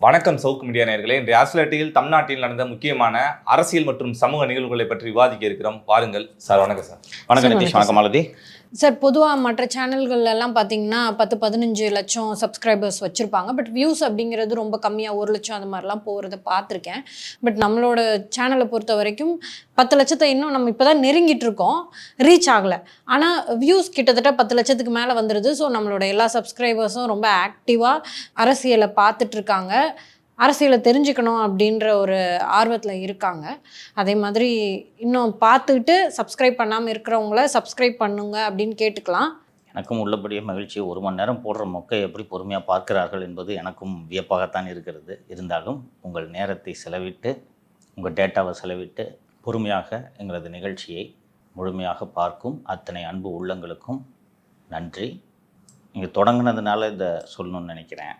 வணக்கம் சவுக்கு மீடியா நேயர்களே. இன்றைய ஆஸ்திரேலியாவில் தமிழ்நாட்டில் நடந்த முக்கியமான அரசியல் மற்றும் சமூக நிகழ்வுகளை பற்றி விவாதிக்க இருக்கிறோம். வாருங்கள் சார். வணக்கம் சார். வணக்கம் நிதிஷ். வணக்கம் மாலதி. சார், பொதுவாக மற்ற சேனல்கள் எல்லாம் பார்த்தீங்கன்னா 10-15 லட்சம் சப்ஸ்கிரைபர்ஸ் வச்சுருப்பாங்க. பட் வியூஸ் அப்படிங்கிறது ரொம்ப கம்மியாக 1 லட்சம் அது மாதிரிலாம் போகிறத பார்த்துருக்கேன். பட் நம்மளோட சேனலை பொறுத்த வரைக்கும் 10 லட்சத்தை இன்னும் நம்ம இப்போ தான் நெருங்கிட்டு இருக்கோம், ரீச் ஆகலை. ஆனால் வியூஸ் கிட்டத்தட்ட 10 லட்சத்துக்கு மேலே வந்துடுது. ஸோ நம்மளோட எல்லா சப்ஸ்கிரைபர்ஸும் ரொம்ப ஆக்டிவாக அரசியலை பார்த்துட்ருக்காங்க, அரசியலை தெரிஞ்சுக்கணும் அப்படின்ற ஒரு ஆர்வத்தில் இருக்காங்க. அதே மாதிரி இன்னும் பார்த்துக்கிட்டு சப்ஸ்கிரைப் பண்ணாமல் இருக்கிறவங்கள சப்ஸ்கிரைப் பண்ணுங்க அப்படின்னு கேட்டுக்கலாம். எனக்கும் உள்ளபடியே மகிழ்ச்சி. 1 மணி நேரம் போடுற மொக்கை எப்படி பொறுமையாக பார்க்கிறார்கள் என்பது எனக்கும் வியப்பாகத்தான் இருக்கிறது. இருந்தாலும் உங்கள் நேரத்தை செலவிட்டு, உங்கள் டேட்டாவை செலவிட்டு பொறுமையாக எங்களது நிகழ்ச்சியை முழுமையாக பார்க்கும் அத்தனை அன்பு உள்ளங்களுக்கும் நன்றி. இங்கே தொடங்கினதுனால இதை சொல்லணும்னு நினைக்கிறேன்.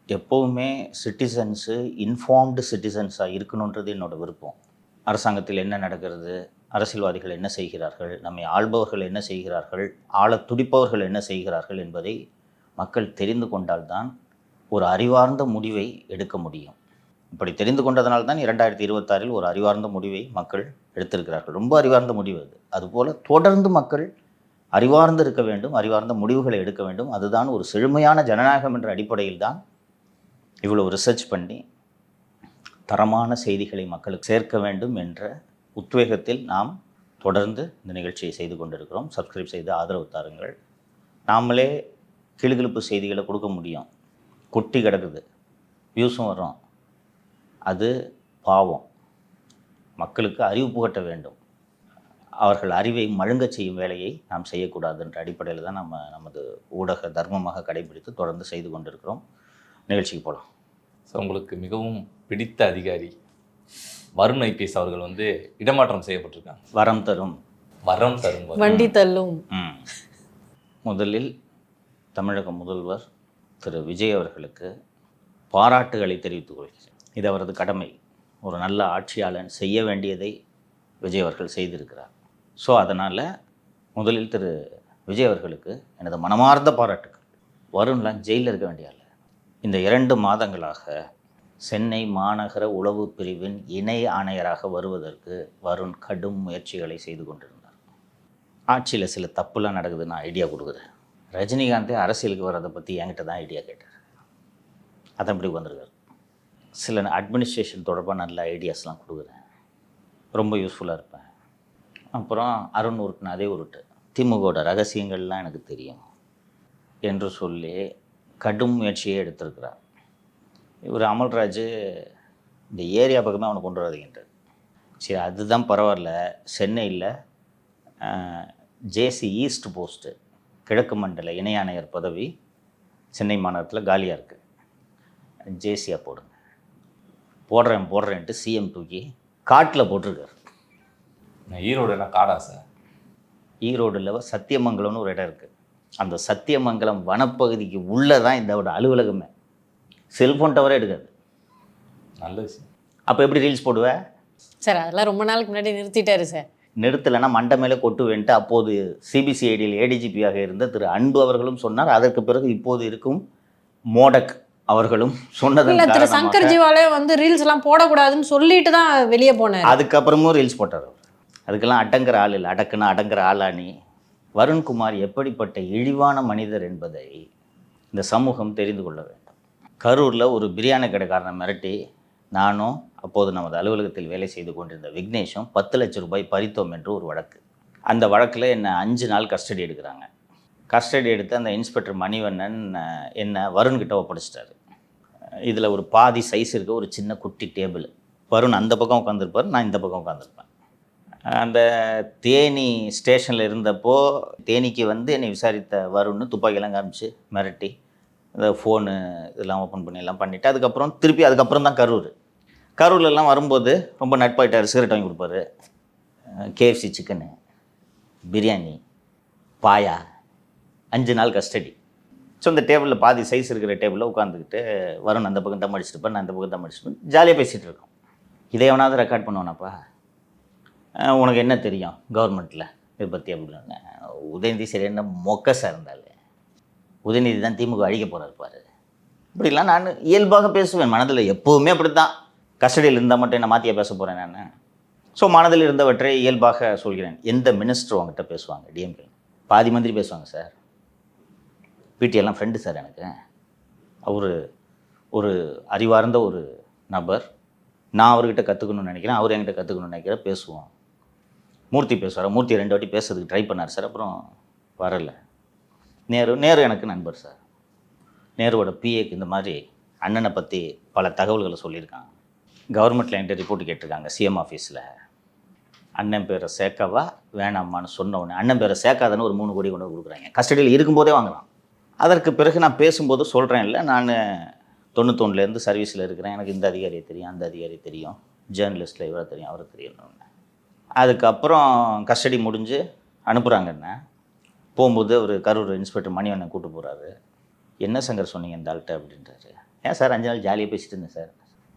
எப்போவுமே சிட்டிசன்ஸு இன்ஃபார்ம்டு சிட்டிசன்ஸாக இருக்கணுன்றது என்னோடய விருப்பம். அரசாங்கத்தில் என்ன நடக்கிறது, அரசியல்வாதிகள் என்ன செய்கிறார்கள், நம்மை ஆள்பவர்கள் என்ன செய்கிறார்கள், ஆளத் துடிப்பவர்கள் என்ன செய்கிறார்கள் என்பதை மக்கள் தெரிந்து கொண்டால்தான் ஒரு அறிவார்ந்த முடிவை எடுக்க முடியும். இப்படி தெரிந்து கொண்டதனால்தான் 2026 ஒரு அறிவார்ந்த முடிவை மக்கள் எடுத்திருக்கிறார்கள். ரொம்ப அறிவார்ந்த முடிவு அது. அதுபோல் தொடர்ந்து மக்கள் அறிவார்ந்து இருக்க வேண்டும், அறிவார்ந்த முடிவுகளை எடுக்க வேண்டும். அதுதான் ஒரு செழுமையான ஜனநாயகம் என்ற அடிப்படையில் தான் இவ்வளோ ரிசர்ச் பண்ணி தரமான செய்திகளை மக்களுக்கு சேர்க்க வேண்டும் என்ற உத்வேகத்தில் நாம் தொடர்ந்து இந்த நிகழ்ச்சியை செய்து கொண்டிருக்கிறோம். சப்ஸ்கிரைப் செய்து ஆதரவு தாருங்கள். நாமளே கிளுகிழுப்பு செய்திகளை கொடுக்க முடியும், கொட்டி கிடக்குது, வியூஸும் வரும். அது பாவம். மக்களுக்கு அறிவு புகட்ட வேண்டும். அவர்கள் அறிவை மழுங்கச் செய்யும் வேலையை நாம் செய்யக்கூடாதுன்ற அடிப்படையில் தான் நமது ஊடக தர்மமாக கடைபிடித்து தொடர்ந்து செய்து கொண்டிருக்கிறோம். நிகழ்ச்சிக்கு போகலாம். ஸோ உங்களுக்கு மிகவும் பிடித்த அதிகாரி வருண் ஐபிஎஸ் அவர்கள் இடமாற்றம் செய்யப்பட்டிருக்காங்க. வரம் தரும் வண்டி தள்ளும். முதலில் தமிழக முதல்வர் திரு விஜய் அவர்களுக்கு பாராட்டுகளை தெரிவித்துக் கொள்கிறேன். இது அவரது கடமை. ஒரு நல்ல ஆட்சியாளன் செய்ய வேண்டியதை விஜய் அவர்கள் செய்திருக்கிறார். ஸோ அதனால் முதலில் திரு விஜய் அவர்களுக்கு எனது மனமார்ந்த பாராட்டுகள். வருண்லாம் ஜெயிலில் இருக்க வேண்டிய ஆள். இந்த 2 மாதங்களாக சென்னை மாநகர உளவு பிரிவின் இணை ஆணையராக வருவதற்கு வருண் கடும் முயற்சிகளை செய்து கொண்டிருந்தார். ஆட்சியில் சில தப்புலாம் நடக்குதுன்னு ஐடியா கொடுக்குறேன். ரஜினிகாந்தே அரசியலுக்கு வர்றதை பற்றி என்கிட்ட தான் ஐடியா கேட்டார். அதான் இப்படி வந்திருக்கார். சில அட்மினிஸ்ட்ரேஷன் தொடர்பாக நல்ல ஐடியாஸ்லாம் கொடுக்குறேன், ரொம்ப யூஸ்ஃபுல்லாக இருப்பேன். அப்புறம் அருண் உருட்டுன அதே உருட்டு, திமுகவோட ரகசியங்கள்லாம் எனக்கு தெரியும் என்று சொல்லி கடும் முயற்சியை எடுத்திருக்கிறார். இவர் அமல்ராஜ் இந்த ஏரியா பக்கமே அவனை கொண்டு வராதிங்கன்றார். சரி, அதுதான் பரவாயில்ல. சென்னையில் ஜேசி ஈஸ்ட் போஸ்ட்டு கிழக்கு மண்டல இணை ஆணையர் பதவி சென்னை மாநகரத்தில் காலியாக இருக்குது, ஜேசியாக போடுங்க. போடுறேன்ட்டு சிஎம் தூக்கி காட்டில் போட்டிருக்கார். ஈரோடுனா காடா சார்? ஈரோடில் சத்தியமங்கலம்னு ஒரு இடம் இருக்குது. அந்த சத்தியமங்கலம் வனப்பகுதிக்கு உள்ளே தான் இதோட அலுவலகமே. செல்ஃபோன் டவரே எடுக்காது. நல்ல விஷயம். அப்போ எப்படி ரீல்ஸ் போடுவேன் சார்? அதெல்லாம் ரொம்ப நாளுக்கு முன்னாடி நிறுத்திட்டாரு சார். நிறுத்தலைன்னா மண்டை மேலே கொட்டுவேன்ட்டு அப்போது சிபிசிஐடியில் ஏடிஜிபியாக இருந்த திரு அன்பு அவர்களும் சொன்னார். அதற்கு பிறகு இப்போது இருக்கும் மோடக் அவர்களும் சொன்னது. திரு சங்கர் ஜிவாலே ரீல்ஸ் எல்லாம் போடக்கூடாதுன்னு சொல்லிட்டு தான் வெளியே போனார். அதுக்கப்புறமும் ரீல்ஸ் போட்டார் அவர். அதுக்கெல்லாம் அடங்குற ஆள் இல்லை, அடக்குன்னா அடங்குற ஆளானி. வருண்குமார் எப்படிப்பட்ட இழிவான மனிதர் என்பதை இந்த சமூகம் தெரிந்து கொள்ள வேண்டும். கரூரில் ஒரு பிரியாணி கடைக்காரனை மிரட்டி நானும் அப்போது நமது அலுவலகத்தில் வேலை செய்து கொண்டிருந்த விக்னேஷும் 10 லட்சம் ரூபாய் பறித்தோம் என்று ஒரு வழக்கு. அந்த வழக்கில் என்னை 5 நாள் கஸ்டடி எடுக்கிறாங்க. கஸ்டடி எடுத்து அந்த இன்ஸ்பெக்டர் மணிவண்ணன் என்னை வருண்கிட்ட ஒப்படைச்சிட்டாரு. இதில் ஒரு பாதி சைஸ் இருக்க ஒரு சின்ன குட்டி டேபிள். வருண் அந்த பக்கம் உட்காந்துருப்பார், நான் இந்த பக்கம் உட்காந்துருப்பேன். அந்த தேனி ஸ்டேஷனில் இருந்தப்போ தேனிக்கு என்னை விசாரித்த வருண்னு துப்பாக்கியெல்லாம் காமிச்சு மிரட்டி இந்த ஃபோனு இதெல்லாம் ஓப்பன் பண்ணி எல்லாம் பண்ணிவிட்டு அதுக்கப்புறம் தான் கரூர்லலாம் வரும்போது ரொம்ப நட்பாயிட்டார். சிகரெட் வாங்கி கொடுப்பாரு, கேஎஃப்சி சிக்கனு, பிரியாணி, பாயா. 5 நாள் கஸ்டடி. ஸோ இந்த டேபிளில் பாதி சைஸ் இருக்கிற டேபிளில் உட்காந்துக்கிட்டு வருண் அந்த பக்கம் தம் அடிச்சிருப்பேன், நான் அந்த பக்கம் தம் அடிச்சிருப்பேன், ஜாலியாக பேசிகிட்டு இருக்கோம். இதை எவனாவது ரெக்கார்ட் பண்ணுவானாப்பா? உனக்கு என்ன தெரியும் கவர்மெண்ட்டில் இதை பற்றி அப்படின்னு. உதயநிதி சரியான மொக்க சார் இருந்தால். உதயநிதி தான் திமுக அழிக்க போகிறார் பாரு. இப்படிலாம் நான் இயல்பாக பேசுவேன். மனதில் எப்போவுமே அப்படி தான். கஸ்டடியில் இருந்தால் மட்டும் என்ன மாற்றியா பேச போகிறேன் நான்? ஸோ மனதில் இருந்தவற்றை இயல்பாக சொல்கிறேன். எந்த மினிஸ்டர் அவங்ககிட்ட பேசுவாங்க? டிஎம்கே பாதி மந்திரி பேசுவாங்க சார். பிடிஎல்லாம் ஃப்ரெண்டு சார் எனக்கு. அவர் ஒரு அறிவார்ந்த ஒரு நபர். நான் அவர்கிட்ட கற்றுக்கணும்னு நினைக்கிறேன், அவர் என்கிட்ட கற்றுக்கணும்னு நினைக்கிறேன். பேசுவோம். மூர்த்தி பேசுவார். மூர்த்தி 2 வாட்டி பேசுறதுக்கு ட்ரை பண்ணார் சார், அப்புறம் வரலை. நேரு எனக்கு நண்பர் சார். நேருவோட பிஏக்கு இந்த மாதிரி அண்ணனை பற்றி பல தகவல்களை சொல்லியிருக்காங்க. கவர்மெண்ட்டில் என்கிட்ட ரிப்போர்ட் கேட்டிருக்காங்க சிஎம் ஆஃபீஸில். அண்ணன் பேரை சேர்க்கவா வேணாமான்னு சொன்ன உடனே அண்ணன் பேரை சேர்க்காதன்னு ஒரு 3 கோடி கொண்டு கொடுக்குறாங்க. கஸ்டடியில் இருக்கும்போதே வாங்கலாம். அதற்கு பிறகு நான் பேசும்போது சொல்கிறேன், இல்லை நான் 91லேருந்து சர்வீஸில் இருக்கிறேன், எனக்கு இந்த அதிகாரியை தெரியும், அந்த அதிகாரி தெரியும், ஜேர்னலிஸ்ட்டில் இவரை தெரியும், அவரை தெரியும். அதுக்கப்புறம் கஸ்டடி முடிஞ்சு அனுப்புகிறாங்கண்ணே. போகும்போது அவர் கரூர் இன்ஸ்பெக்டர் மணிவண்ணனை கூப்பிட்டு போகிறாரு. என்ன சங்கர் சொன்னீங்க இந்த ஆள்கிட்ட அப்படின்றாரு. ஏன் சார் 5 நாள் ஜாலியாக பேசிட்டு இருந்தேன் சார்.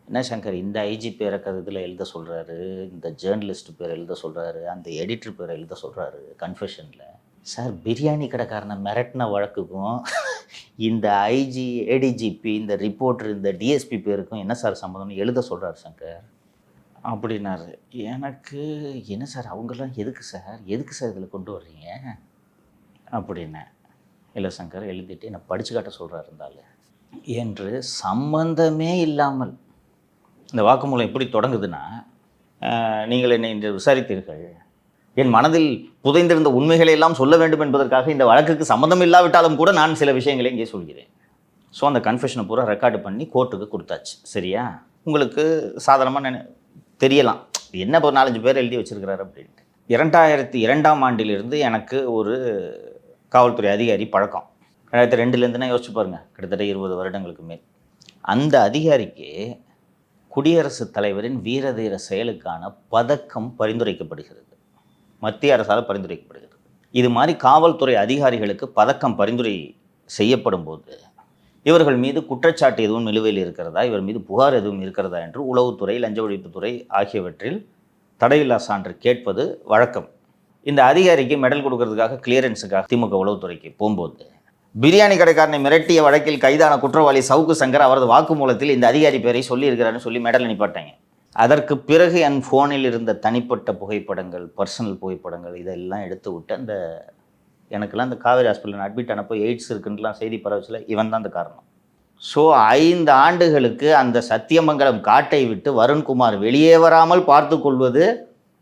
என்ன சங்கர் இந்த ஐஜி பேரை இதில் எழுத சொல்கிறாரு, இந்த ஜேர்னலிஸ்ட் பேர் எழுத சொல்கிறாரு, அந்த எடிட்டர் பேரை எழுத சொல்கிறாரு கன்ஃபெஷனில். சார் பிரியாணி கடைக்காரனை மிரட்டின வழக்குக்கும் இந்த ஐஜி ஏடிஜிபி இந்த ரிப்போர்ட்டர் இந்த டிஎஸ்பி பேருக்கும் என்ன சார் சம்மந்தம்னு எழுத சொல்கிறார் சங்கர் அப்படின்னாரு. எனக்கு என்ன சார் அவங்கெல்லாம் எதுக்கு சார் இதில் கொண்டு வர்றீங்க அப்படின்னேன். இல்லை சங்கர் எழுதிட்டு என்னை படித்து காட்ட சொல்கிறார் இருந்தாலும் என்று சம்பந்தமே இல்லாமல் இந்த வாக்குமூலம் எப்படி தொடங்குதுன்னா, நீங்கள் என்னை இன்று விசாரித்தீர்கள், என் மனதில் புதைந்திருந்த உண்மைகளை எல்லாம் சொல்ல வேண்டும் என்பதற்காக இந்த வழக்குக்கு சம்மந்தம் இல்லாவிட்டாலும் கூட நான் சில விஷயங்களை இங்கே சொல்கிறேன். ஸோ அந்த கன்ஃபெஷனை பூரா ரெக்கார்டு பண்ணி கோர்ட்டுக்கு கொடுத்தாச்சு. சரியா? உங்களுக்கு சாதாரணமாக தெரியலாம் என்ன ஒரு 4-5 பேர் எழுதி வச்சிருக்கிறாரு அப்படின்ட்டு. 2002ஆம் ஆண்டிலிருந்து எனக்கு ஒரு காவல்துறை அதிகாரி பழக்கம். 2002லேருந்துனா யோசிச்சு பாருங்கள், கிட்டத்தட்ட 20 வருடங்களுக்கு மேல். அந்த அதிகாரிக்கு குடியரசுத் தலைவரின் வீரதீர செயலுக்கான பதக்கம் பரிந்துரைக்கப்படுகிறது, மத்திய அரசால் பரிந்துரைக்கப்படுகிறது. இது மாதிரி காவல்துறை அதிகாரிகளுக்கு பதக்கம் பரிந்துரை செய்யப்படும் போது இவர்கள் மீது குற்றச்சாட்டு எதுவும் நிலுவையில் இருக்கிறதா, இவர் மீது புகார் எதுவும் இருக்கிறதா என்று உளவுத்துறை, லஞ்ச ஒழிப்புத்துறை ஆகியவற்றில் தடையில்லா சான்று கேட்பது வழக்கம். இந்த அதிகாரிக்கு மெடல் கொடுக்கறதுக்காக கிளியரன்ஸுக்காக திமுக உளவுத்துறைக்கு போகும்போது பிரியாணி கடைக்காரனை மிரட்டிய வழக்கில் கைதான குற்றவாளி சவுக்கு சங்கர் அவரது வாக்குமூலத்தில் இந்த அதிகாரி பேரை சொல்லியிருக்கிறாருன்னு சொல்லி மெடல் அனுப்பிட்டாங்க. அதற்கு பிறகு என் ஃபோனில் இருந்த தனிப்பட்ட புகைப்படங்கள், பர்சனல் புகைப்படங்கள் இதெல்லாம் எடுத்து விட்டு அந்த எனக்கெல்லாம் இந்த காவேரி ஹாஸ்பிட்டல் அட்மிட் ஆனப்போ எய்ட்ஸ் இருக்குன்னுலாம் செய்தி பரவச்சில் இவன் தான் அந்த காரணம். ஸோ 5 ஆண்டுகளுக்கு அந்த சத்தியமங்கலம் காட்டை விட்டு வருண்குமார் வெளியே வராமல் பார்த்து கொள்வது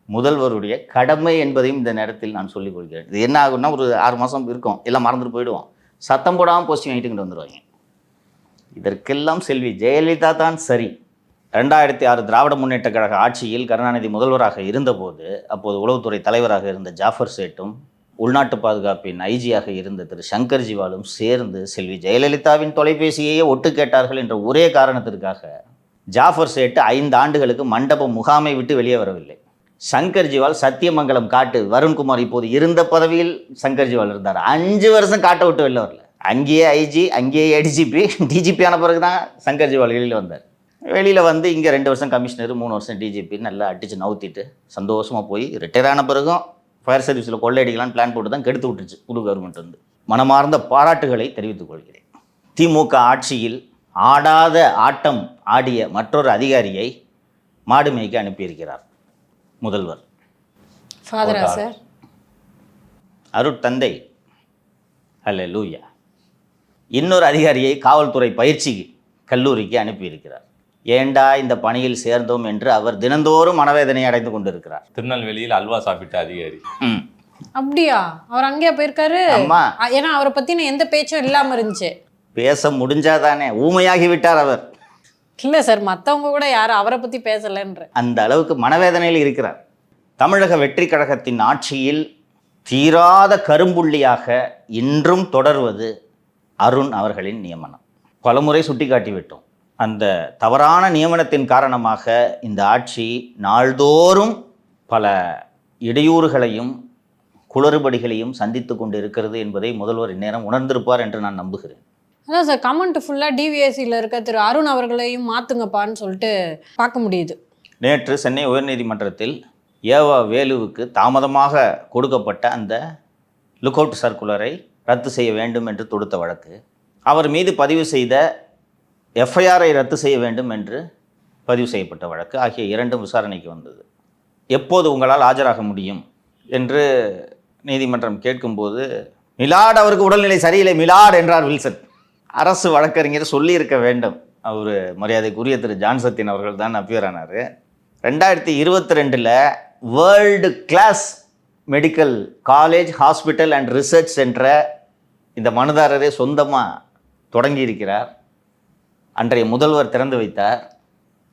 முதல்வருடைய கடமை என்பதையும் இந்த நேரத்தில் நான் சொல்லிக் கொள்கிறேன். இது என்ன ஆகும்னா, ஒரு 6 மாதம் இருக்கும், எல்லாம் மறந்துட்டு போயிடுவோம், சத்தம் போடாமல் போஸ்டிங் வாங்கிட்டு வந்துடுவாங்க. இதற்கெல்லாம் செல்வி ஜெயலலிதா தான் சரி. 2006 திராவிட முன்னேற்ற கழக ஆட்சியில் கருணாநிதி முதல்வராக இருந்தபோது அப்போது உளவுத்துறை தலைவராக இருந்த ஜாஃபர் சேட்டும் உள்நாட்டு பாதுகாப்பின் ஐஜியாக இருந்த திரு சங்கர் ஜிவாலும் சேர்ந்து செல்வி ஜெயலலிதாவின் தொலைபேசியையே ஒட்டு கேட்டார்கள் என்ற ஒரே காரணத்திற்காக ஜாஃபர் சேட்டு 5 ஆண்டுகளுக்கு மண்டபம் முகாமை விட்டு வெளியே வரவில்லை. சங்கர் ஜிவால் சத்தியமங்கலம் காட்டு, வருண்குமார் இப்போது இருந்த பதவியில் சங்கர் ஜிவால் இருந்தார், 5 வருஷம் காட்டை விட்டு வெளில வரல. அங்கேயே ஐஜி, அங்கேயே ஏடிஜிபி, டிஜிபி ஆன பிறகு தான் சங்கர் ஜிவால் வெளியில் வந்தார். வெளியில் வந்து இங்கே 2 வருஷம் கமிஷனர், 3 வருஷம் டிஜிபி நல்லா அடித்து நவுத்திட்டு சந்தோஷமாக போய் ரிட்டையர் ஆன பிறகும் ஃபயர் சர்வீஸில் கொள்ளையடிக்கலான்னு பிளான் போட்டு தான் கெடுத்து விட்டுருச்சு புது கவர்மெண்ட். வந்து மனமார்ந்த பாராட்டுகளை தெரிவித்துக் கொள்கிறேன். திமுக ஆட்சியில் ஆடாத ஆட்டம் ஆடிய மற்றொரு அதிகாரியை மாடு மேய்க்க அனுப்பியிருக்கிறார் முதல்வர். ஃபாதரா சார்? அருட்தந்தை அல்லேலூயா. இன்னொரு அதிகாரியை காவல்துறை பயிற்சி கல்லூரிக்கு அனுப்பியிருக்கிறார். ஏண்டா இந்த பணியில் சேர்ந்தோம் என்று அவர் தினந்தோறும் மனவேதனை அடைந்து கொண்டிருக்கிறார். திருநெல்வேலியில் அல்வா சாப்பிட்ட அதிகாரி. அப்படியா? அவர் அங்கேயா போயிருக்காரு? ஆமா. ஏன்னா அவரை பத்தின எந்த பேச்சும் இல்லாம இருந்துச்சு. பேச முடிஞ்சாதானே, ஊமையாகி விட்டார் அவர். இல்ல சார், மத்தவங்க கூட யாரும் அவரை பத்தி பேசலன்ற அந்த அளவுக்கு மனவேதனையில் இருக்கிறார். தமிழக வெற்றி கழகத்தின் ஆட்சியில் தீராத கரும்புள்ளியாக இன்றும் தொடர்வது அருண் அவர்களின் நியமனம். பலமுறை சுட்டிக்காட்டிவிட்டோம். அந்த தவறான நியமனத்தின் காரணமாக இந்த ஆட்சி நாள்தோறும் பல இடையூறுகளையும் குளறுபடிகளையும் சந்தித்து கொண்டு இருக்கிறது என்பதை முதல்வர் இந்நேரம் உணர்ந்திருப்பார் என்று நான் நம்புகிறேன். அதான் சார், கமெண்ட் ஃபுல்லாக டிவிஎஸ்சியில் இருக்க திரு அருண் அவர்களையும் மாற்றுங்கப்பான்னு சொல்லிட்டு பார்க்க முடியுது. நேற்று சென்னை உயர்நீதிமன்றத்தில் ஏவா வேலுவுக்கு தாமதமாக கொடுக்கப்பட்ட அந்த லுக் அவுட் சர்க்குலரை ரத்து செய்ய வேண்டும் என்று தொடுத்த வழக்கு, அவர் மீது பதிவு செய்த எஃப்ஐஆரை ரத்து செய்ய வேண்டும் என்று பதிவு செய்யப்பட்ட வழக்கு ஆகிய இரண்டும் விசாரணைக்கு வந்தது. எப்போது உங்களால் ஆஜராக முடியும் என்று நீதிமன்றம் கேட்கும்போது, மிலாட் அவருக்கு உடல்நிலை சரியில்லை மிலாட் என்றார் வில்சன். அரசு வழக்கறிஞர் சொல்லியிருக்க வேண்டும். அவர் மரியாதைக்குரிய திரு ஜான்சத்தின் அவர்கள் தான் அப்பியர் ஆனார். 2022 world class medical college hospital and research சென்டரை இந்த மனுதாரரே சொந்தமாக தொடங்கியிருக்கிறார். அன்றைய முதல்வர் திறந்து வைத்தார்.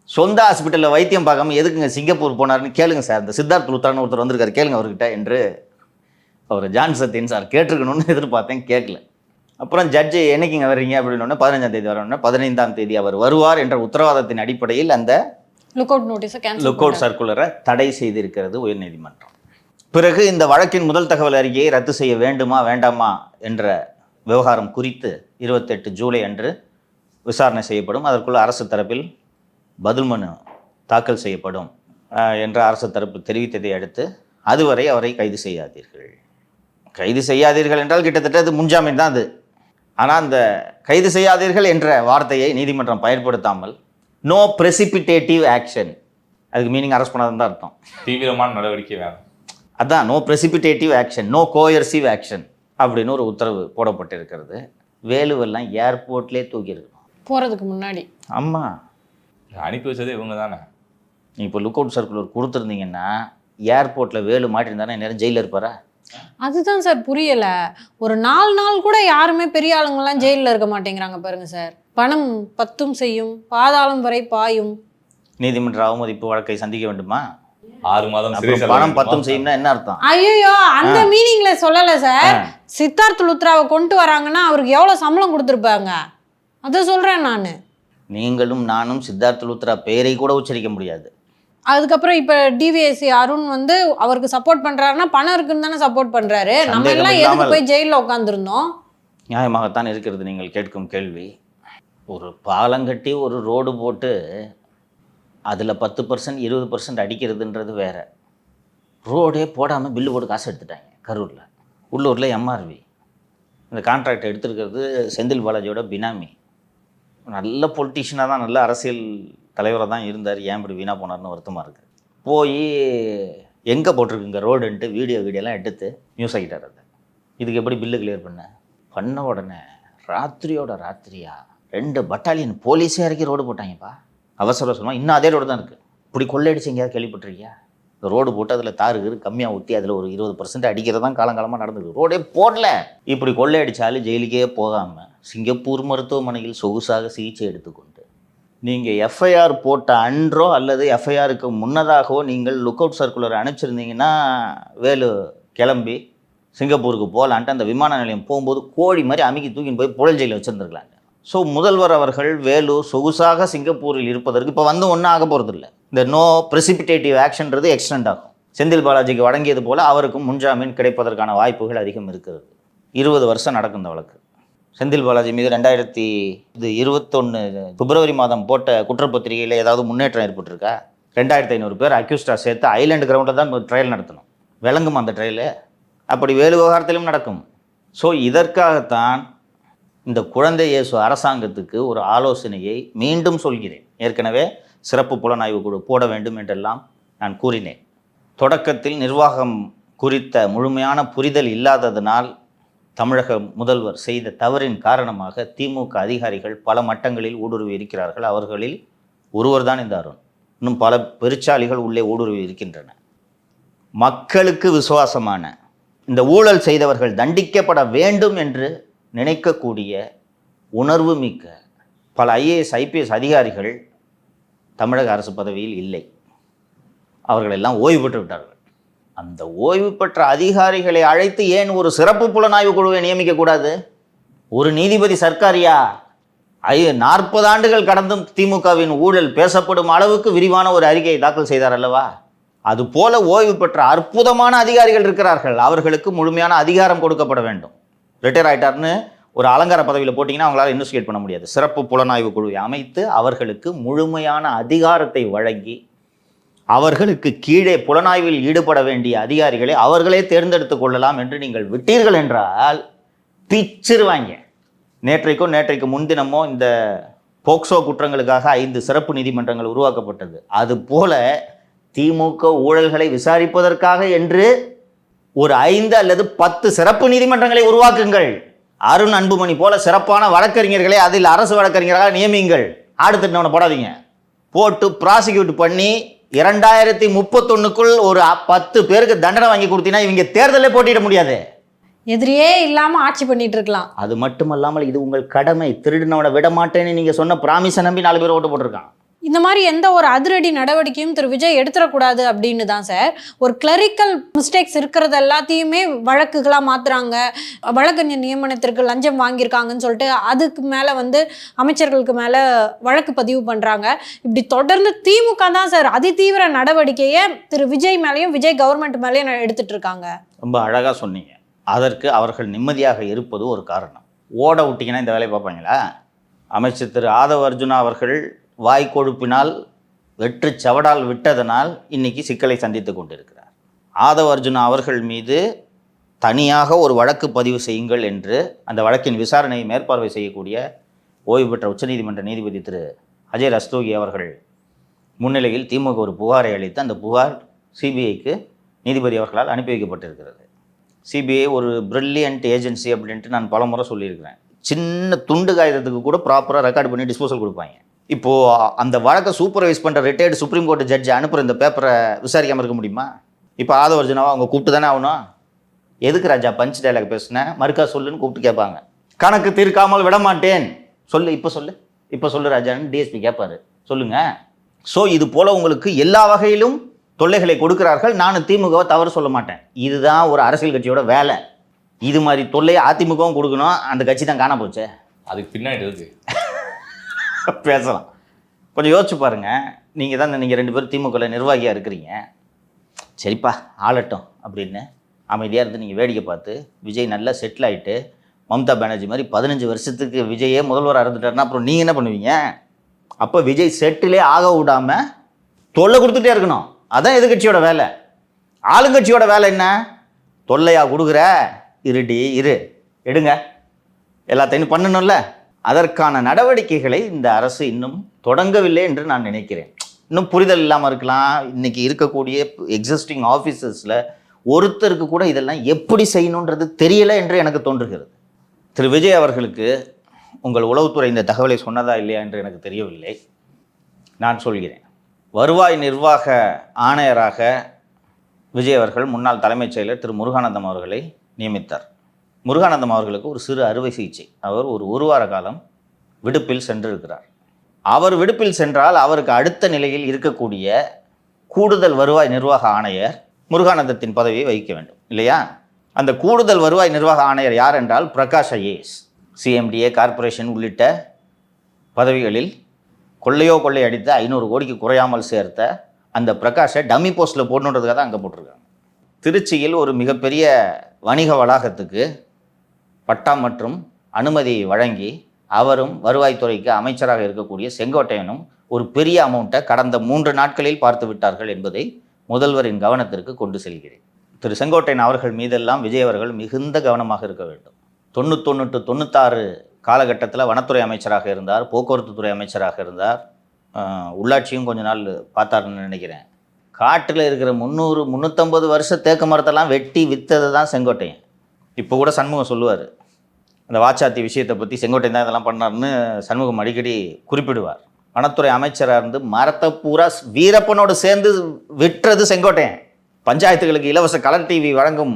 சொந்த ஹாஸ்பிட்டலில் வைத்தியம் பார்க்காம எதுக்குங்க சிங்கப்பூர் போனார்னு கேளுங்க சார், இந்த சித்தார்த் லுத்ரான்னு ஒருத்தர் வந்திருக்காரு, கேளுங்க அவர்கிட்ட என்று அவர் ஜான்சத்தின் சார் கேட்டிருக்கணும்னு எதிர்பார்த்தேன், கேட்கல. அப்புறம் ஜட்ஜு என்னைக்குங்க வர்றீங்க அப்படின்னு 15ஆம் தேதி வரணும்னா 15ஆம் தேதி அவர் வருவார் என்ற உத்தரவாதத்தின் அடிப்படையில் அந்த லுக் அவுட் சர்க்குலரை தடை செய்திருக்கிறது உயர்நீதிமன்றம். பிறகு இந்த வழக்கின் முதல் தகவல் அறிக்கையை ரத்து செய்ய வேண்டுமா வேண்டாமா என்ற விவகாரம் குறித்து 28 ஜூலை அன்று விசாரணை செய்யப்படும். அதற்குள்ள அரசு தரப்பில் பதில் மனு தாக்கல் செய்யப்படும் என்ற அரசு தரப்பு தெரிவித்ததை அடுத்து அதுவரை அவரை கைது செய்யாதீர்கள். கைது செய்யாதீர்கள் என்றால் கிட்டத்தட்ட அது முன்ஜாமீன் தான் அது. ஆனால் அந்த கைது செய்யாதீர்கள் என்ற வார்த்தையை நீதிமன்றம் பயன்படுத்தாமல் நோ ப்ரெசிபிடேட்டிவ் ஆக்ஷன், அதுக்கு மீனிங் அரெஸ்ட் பண்ணாதான் தான் அர்த்தம். தீவிரமான நடவடிக்கை வேணும். அதான் no precipitative action, no coercive action அப்படின்னு ஒரு உத்தரவு போடப்பட்டிருக்கிறது. வேலுவெல்லாம் ஏர்போர்ட்லேயே தூக்கியிருக்கணும் போகிறதுக்கு முன்னாடி. ஆமாம், அனுப்பி வச்சதே இவங்க தானே. நீ இப்போ லுக் அவுட் சர்க்குலர் கொடுத்துருந்தீங்கன்னா ஏர்போர்ட்டில் வேலு மாட்டிருந்தானே நேரம் ஜெயிலில் இருப்பாரா? அதுதான் சார் புரியல. ஒரு 4 நாள் கூட யாருமே பெரிய ஆளுங்கெல்லாம் ஜெயிலில் இருக்க மாட்டேங்கிறாங்க பாருங்க சார். பணம் பத்தும் செய்யும் பாதாளம் வரை பாயும். நீதிமன்ற அவமதிப்பு வழக்கை சந்திக்க வேண்டுமா? 6 மாதம் அப்புறம் பணம் பத்தும் செய்யும்னா என்ன அர்த்தம்? ஐயோ, அந்த மீனிங்ல சொல்லல சார். சித்தார்த் லுத்ராவை கொண்டு வராங்கன்னா அவருக்கு எவ்வளவு சம்பளம் கொடுத்துருப்பாங்க, அதை சொல்றேன் நான். நீங்களும் நானும் சித்தார்த் லுத்ரா பெயரை கூட உச்சரிக்க முடியாது. அதுக்கப்புறம் இப்ப டிவிஎஸ்சி அருண் வந்து அவருக்கு சப்போர்ட் பண்றாருன்னா பணம் இருக்குன்னு தானே சப்போர்ட் பண்றாரு. நம்ம எல்லாம் எதுக்கு போய் ஜெயிலில் உட்காந்துருந்தோம்? நியாயமாகத்தான் இருக்கிறது நீங்கள் கேட்கும் கேள்வி. ஒரு பாலங்கட்டி ஒரு ரோடு போட்டு அதில் 10% 20% அடிக்கிறதுன்றது வேற. ரோடே போடாமல் பில்லு போட்டு காசு எடுத்துட்டாங்க கரூரில். உள்ளூரில் எம்ஆர்வி இந்த கான்ட்ராக்ட் எடுத்துருக்கிறது செந்தில் பாலாஜியோட பினாமி. நல்ல பொலிட்டீஷியனாக தான், நல்ல அரசியல் தலைவராக தான் இருந்தார். ஏன் இப்படி வீணாக போனார்னு வருத்தமாக இருக்குது. போய் எங்கே போட்டிருக்குங்க ரோடுன்ட்டு வீடியோலாம் எடுத்து நியூஸ் ஆகிட்டார். அது இதுக்கு எப்படி பில்லு கிளியர் பண்ண உடனே ராத்திரியோட ராத்திரியா 2 பட்டாலியன் போலீஸே இறக்கி ரோடு போட்டாங்கப்பா. அவசர அவசரமாக. இன்னும் அதே ரோடு தான் இருக்குது. இப்படி கொள்ளையடிச்சு எங்கேயாவது கேள்விப்பட்டிருக்கியா? இந்த ரோடு போட்டு அதில் தாறு கம்மியாக ஊற்றி அதில் ஒரு 20% அடிக்கிறது தான் காலங்காலமாக நடந்தது. ரோடே போடல. இப்படி கொள்ளையடிச்சாலும் ஜெயிலுக்கே போகாமல் சிங்கப்பூர் மருத்துவமனையில் சொகுசாக சிகிச்சை எடுத்துக்கொண்டு நீங்கள் எஃப்ஐஆர் போட்ட அன்றோ அல்லது எஃப்ஐஆருக்கு முன்னதாகவோ நீங்கள் லுக் அவுட் சர்க்குலர் அனுப்பிச்சிருந்தீங்கன்னா வேலு கிளம்பி சிங்கப்பூருக்கு போகலான்ட்டு அந்த விமான நிலையம் போகும்போது கோழி மாதிரி அமுக்கி தூக்கின்னு போய் புழல் ஜெயிலில் வச்சுருந்துருக்கலாங்க. ஸோ முதல்வர் அவர்கள் வேலு சொகுசாக சிங்கப்பூரில் இருப்பதற்கு இப்போ வந்து ஒன்றும் ஆக போகிறதில்ல. இந்த நோ ப்ரெசிபிடேட்டிவ் ஆக்ஷன்றது எக்ஸ்டெண்ட் ஆகும். செந்தில் பாலாஜிக்கு வழங்கியது போல் அவருக்கும் முன்ஜாமீன் கிடைப்பதற்கான வாய்ப்புகள் அதிகம் இருக்கிறது. 20 வருஷம் நடக்கும் இந்த வழக்கு. செந்தில் பாலாஜி மீது 2021 பிப்ரவரி மாதம் போட்ட குற்றப்பத்திரிகையில் ஏதாவது முன்னேற்றம் ஏற்பட்டிருக்கா? 2500 பேர் அக்யூஸ்டாக சேர்த்து ஐலாண்டு கிரவுண்டில் தான் ட்ரையல் நடத்தணும். விளங்குமா அந்த ட்ரையலு? அப்படி வேலு விவகாரத்திலும் நடக்கும். ஸோ இதற்காகத்தான் இந்த குழந்தை இயேசு அரசாங்கத்துக்கு ஒரு ஆலோசனையை மீண்டும் சொல்கிறேன். ஏற்கனவே சிறப்பு புலனாய்வு குழு போட வேண்டும் என்றெல்லாம் நான் கூறினேன். தொடக்கத்தில் நிர்வாகம் குறித்த முழுமையான புரிதல் இல்லாததனால் தமிழக முதல்வர் செய்த தவறின் காரணமாக திமுக அதிகாரிகள் பல மட்டங்களில் ஊடுருவி இருக்கிறார்கள். அவர்களில் ஒருவர் தான் இந்த அருண். இன்னும் பல பெருச்சாளிகள் உள்ளே ஊடுருவி இருக்கின்றன. மக்களுக்கு விசுவாசமான இந்த ஊழல் செய்தவர்கள் தண்டிக்கப்பட வேண்டும் என்று நினைக்கக்கூடிய உணர்வு மிக்க பல ஐஏஎஸ் ஐபிஎஸ் அதிகாரிகள் தமிழக அரசு பதவியில் இல்லை. அவர்களெல்லாம் ஓய்வு பெற்று விட்டார்கள். அந்த ஓய்வு பெற்ற அதிகாரிகளை அழைத்து ஏன் ஒரு சிறப்பு புலனாய்வு குழுவை நியமிக்கக்கூடாது? ஒரு நீதிபதி சர்க்காரியா? 40 ஆண்டுகள் கடந்தும் திமுகவின் ஊழல் பேசப்படும் அளவுக்கு விரிவான ஒரு அறிக்கையை தாக்கல் செய்தார் அல்லவா? அதுபோல ஓய்வு பெற்ற அற்புதமான அதிகாரிகள் இருக்கிறார்கள். அவர்களுக்கு முழுமையான அதிகாரம் கொடுக்கப்பட வேண்டும். ரிட்டையர் ஆகிட்டார்னு ஒரு அலங்கார பதவியில் போட்டிங்கன்னா அவங்களால இன்வெஸ்டிகேட் பண்ண முடியாது. சிறப்பு புலனாய்வு குழுவை அமைத்து அவர்களுக்கு முழுமையான அதிகாரத்தை வழங்கி அவர்களுக்கு கீழே புலனாய்வில் ஈடுபட வேண்டிய அதிகாரிகளை அவர்களே தேர்ந்தெடுத்து கொள்ளலாம் என்று நீங்கள் விட்டீர்கள் என்றால் பிச்சிருவாங்க. நேற்றைக்கு முன்தினமோ இந்த போக்சோ குற்றங்களுக்காக 5 சிறப்பு நீதிமன்றங்கள் உருவாக்கப்பட்டது. அதுபோல திமுக ஊழல்களை விசாரிப்பதற்காக என்று ஒரு 5 அல்லது 10 சிறப்பு நீதிமன்றங்களை உருவாக்குங்கள். அருண் அன்புமணி போல சிறப்பான வழக்கறிஞர்களை அதில் அரசு வழக்கறிஞராக நியமியுங்கள். ஆடுத்திட்டவனை போடாதீங்க. போட்டு ப்ராசிக்யூட் பண்ணி 2031க்குள் ஒரு 10 பேருக்கு தண்டனை வாங்கி கொடுத்தீங்கன்னா இவங்க தேர்தலே போட்டியிட முடியாது. எதிரியே இல்லாம ஆட்சி பண்ணிட்டு இருக்கலாம். அது மட்டுமல்லாமல் இது உங்கள் கடமை. திருடினவனை விட மாட்டேன்னு நீங்க சொன்ன ப்ராமிஸை நம்பி 4 பேர் ஓட்டு போட்டிருக்கான். இந்த மாதிரி எந்த ஒரு அதிரடி நடவடிக்கையும் திரு விஜய் எடுத்துடக்கூடாது அப்படின்னு தான் சார். ஒரு கிளரிக்கல் மிஸ்டேக்ஸ் இருக்கிறது எல்லாத்தையுமே வழக்குகளாக மாற்றுறாங்க. வழக்கறிஞர் நியமனத்திற்கு லஞ்சம் வாங்கியிருக்காங்கன்னு சொல்லிட்டு அதுக்கு மேலே வந்து அமைச்சர்களுக்கு மேலே வழக்கு பதிவு பண்ணுறாங்க. இப்படி தொடர்ந்து திமுக தான் சார் அதிதீவிர நடவடிக்கையை திரு விஜய் மேலேயும் விஜய் கவர்மெண்ட் மேலேயும் எடுத்துட்டு இருக்காங்க. ரொம்ப அழகாக சொன்னீங்க. அதற்கு அவர்கள் நிம்மதியாக இருப்பது ஒரு காரணம். ஓட விட்டிங்கன்னா இந்த வேலையை பார்ப்பாங்களா? அமைச்சர் திரு ஆதவ அர்ஜுனா அவர்கள் வாய் கொழுப்பினால் வெற்று சவடால் விட்டதனால் இன்னைக்கு சிக்கலை சந்தித்து கொண்டிருக்கிறார். ஆதவ அர்ஜுனா அவர்கள் மீது தனியாக ஒரு வழக்கு பதிவு செய்யுங்கள் என்று அந்த வழக்கின் விசாரணையை மேற்பார்வை செய்யக்கூடிய ஓய்வு பெற்ற உச்சநீதிமன்ற நீதிபதி திரு அஜய் ரஸ்தோகி அவர்கள் முன்னிலையில் திமுக ஒரு புகாரை அளித்து அந்த புகார் சிபிஐக்கு நீதிபதி அவர்களால் அனுப்பி வைக்கப்பட்டிருக்கிறது. சிபிஐ ஒரு பிரில்லியன்ட் ஏஜென்சி அப்படின்ட்டு நான் பல முறை சொல்லியிருக்கிறேன். சின்ன துண்டு காகிதத்துக்கு கூட ப்ராப்பராக ரெக்கார்டு பண்ணி டிஸ்போசல் கொடுப்பாங்க. இப்போது அந்த வழக்கை சூப்பர்வைஸ் பண்ணுற ரிட்டையர்டு சுப்ரீம் கோர்ட் ஜட்ஜி அனுப்புகிற இந்த பேப்பரை விசாரிக்காமல் இருக்க முடியுமா? இப்போ ஆதவ அர்ஜுனாவா அவங்க கூப்பிட்டு தானே ஆகணும். எதுக்கு ராஜா பஞ்ச் டைலாக் பேசுனேன் மறுக்கா சொல்லுன்னு கூப்பிட்டு கேட்பாங்க. கணக்கு தீர்க்காமல் விட மாட்டேன் சொல்லு, இப்போ சொல்லு ராஜான்னு டிஎஸ்பி கேட்பாரு. சொல்லுங்கள். ஸோ இது போல் உங்களுக்கு எல்லா வகையிலும் தொல்லைகளை கொடுக்கிறார்கள். நானும் திமுகவை தவறு சொல்ல மாட்டேன். இதுதான் ஒரு அரசியல் கட்சியோட வேலை. இது மாதிரி தொல்லையை அதிமுகவும் கொடுக்கணும். அந்த கட்சி தான் காண போச்சே. அதுக்கு பின்னாடி இருக்கு பேசலாம். கொஞ்சம் யோசிச்சு பாருங்கள். நீங்கள் 2 பேரும் திமுகவில் நிர்வாகியாக இருக்கிறீங்க. சரிப்பா ஆளட்டும் அப்படின்னு அமைதியாக இருந்து நீங்கள் வேடிக்கை பார்த்து விஜய் நல்லா செட்டில் ஆகிட்டு மம்தா பானர்ஜி மாதிரி 15 வருஷத்துக்கு விஜயே முதல்வராக இருந்துட்டாருன்னா அப்புறம் நீங்கள் என்ன பண்ணுவீங்க? அப்போ விஜய் செட்டிலே ஆக விடாமல் தொல்லை கொடுத்துட்டே இருக்கணும். அதான் எதிர்கட்சியோட வேலை. ஆளுங்கட்சியோட வேலை என்ன? தொல்லையா கொடுக்குற இரு எடுங்க எல்லாத்தையும் பண்ணணும்ல. அதற்கான நடவடிக்கைகளை இந்த அரசு இன்னும் தொடங்கவில்லை என்று நான் நினைக்கிறேன். இன்னும் புரிதல் இல்லாமல் இருக்கலாம். இன்றைக்கி இருக்கக்கூடிய எக்ஸிஸ்டிங் ஆஃபீஸர்ஸில் ஒருத்தருக்கு கூட இதெல்லாம் எப்படி செய்யணுன்றது தெரியலை என்று எனக்கு தோன்றுகிறது. திரு விஜய் அவர்களுக்கு உங்கள் உளவுத்துறை இந்த தகவலை சொன்னதா இல்லையா என்று எனக்கு தெரியவில்லை. நான் சொல்கிறேன். வருவாய் நிர்வாக ஆணையராக விஜய் அவர்கள் முன்னாள் தலைமைச் செயலர் திரு முருகானந்தம் அவர்களை நியமித்தார். முருகானந்தம் அவர்களுக்கு ஒரு சிறு அறுவை சிகிச்சை. அவர் ஒரு வார காலம் விடுப்பில் சென்றிருக்கிறார். அவர் விடுப்பில் சென்றால் அவருக்கு அடுத்த நிலையில் இருக்கக்கூடிய கூடுதல் வருவாய் நிர்வாக ஆணையர் முருகானந்தத்தின் பதவியை வகிக்க வேண்டும் இல்லையா? அந்த கூடுதல் வருவாய் நிர்வாக ஆணையர் யார் என்றால் பிரகாஷ் ஐஏஎஸ். சிஎம்டிஏ கார்ப்பரேஷன் உள்ளிட்ட பதவிகளில் கொள்ளை அடித்து 500 கோடிக்கு குறையாமல் சேர்த்த அந்த பிரகாஷை டம்மி போஸ்ட்டில் போடணுன்றதுக்காக தான் அங்கே போட்டிருக்காங்க. திருச்சியில் ஒரு மிகப்பெரிய வணிக வளாகத்துக்கு பட்டா மற்றும் அனுமதியை வழங்கி அவரும் வருவாய்த்துறைக்கு அமைச்சராக இருக்கக்கூடிய செங்கோட்டையனும் ஒரு பெரிய அமௌண்ட்டை கடந்த 3 நாட்களில் பார்த்து விட்டார்கள் என்பதை முதல்வரின் கவனத்திற்கு கொண்டு செல்கிறேன். திரு செங்கோட்டையன் அவர்கள் மீதெல்லாம் விஜய் அவர்கள் மிகுந்த கவனமாக இருக்க வேண்டும். 91 to 96 காலகட்டத்தில் வனத்துறை அமைச்சராக இருந்தார், போக்குவரத்து துறை அமைச்சராக இருந்தார், உள்ளாட்சியும் கொஞ்ச நாள் பார்த்தாருன்னு நினைக்கிறேன். காட்டில் இருக்கிற 300-350 வருஷ தேக்கு மரத்தெல்லாம் வெட்டி விற்றது தான் செங்கோட்டையன். இப்போ கூட சண்முகம் சொல்லுவார், அந்த வாச்சாத்தி விஷயத்தை பற்றி செங்கோட்டையன் தான் இதெல்லாம் பண்ணார்னு சண்முகம் அடிக்கடி குறிப்பிடுவார். வனத்துறை அமைச்சராக இருந்து மரத்தை பூரா வீரப்பனோடு சேர்ந்து விற்றது செங்கோட்டையன். பஞ்சாயத்துகளுக்கு இலவச கலர் டிவி வழங்கும்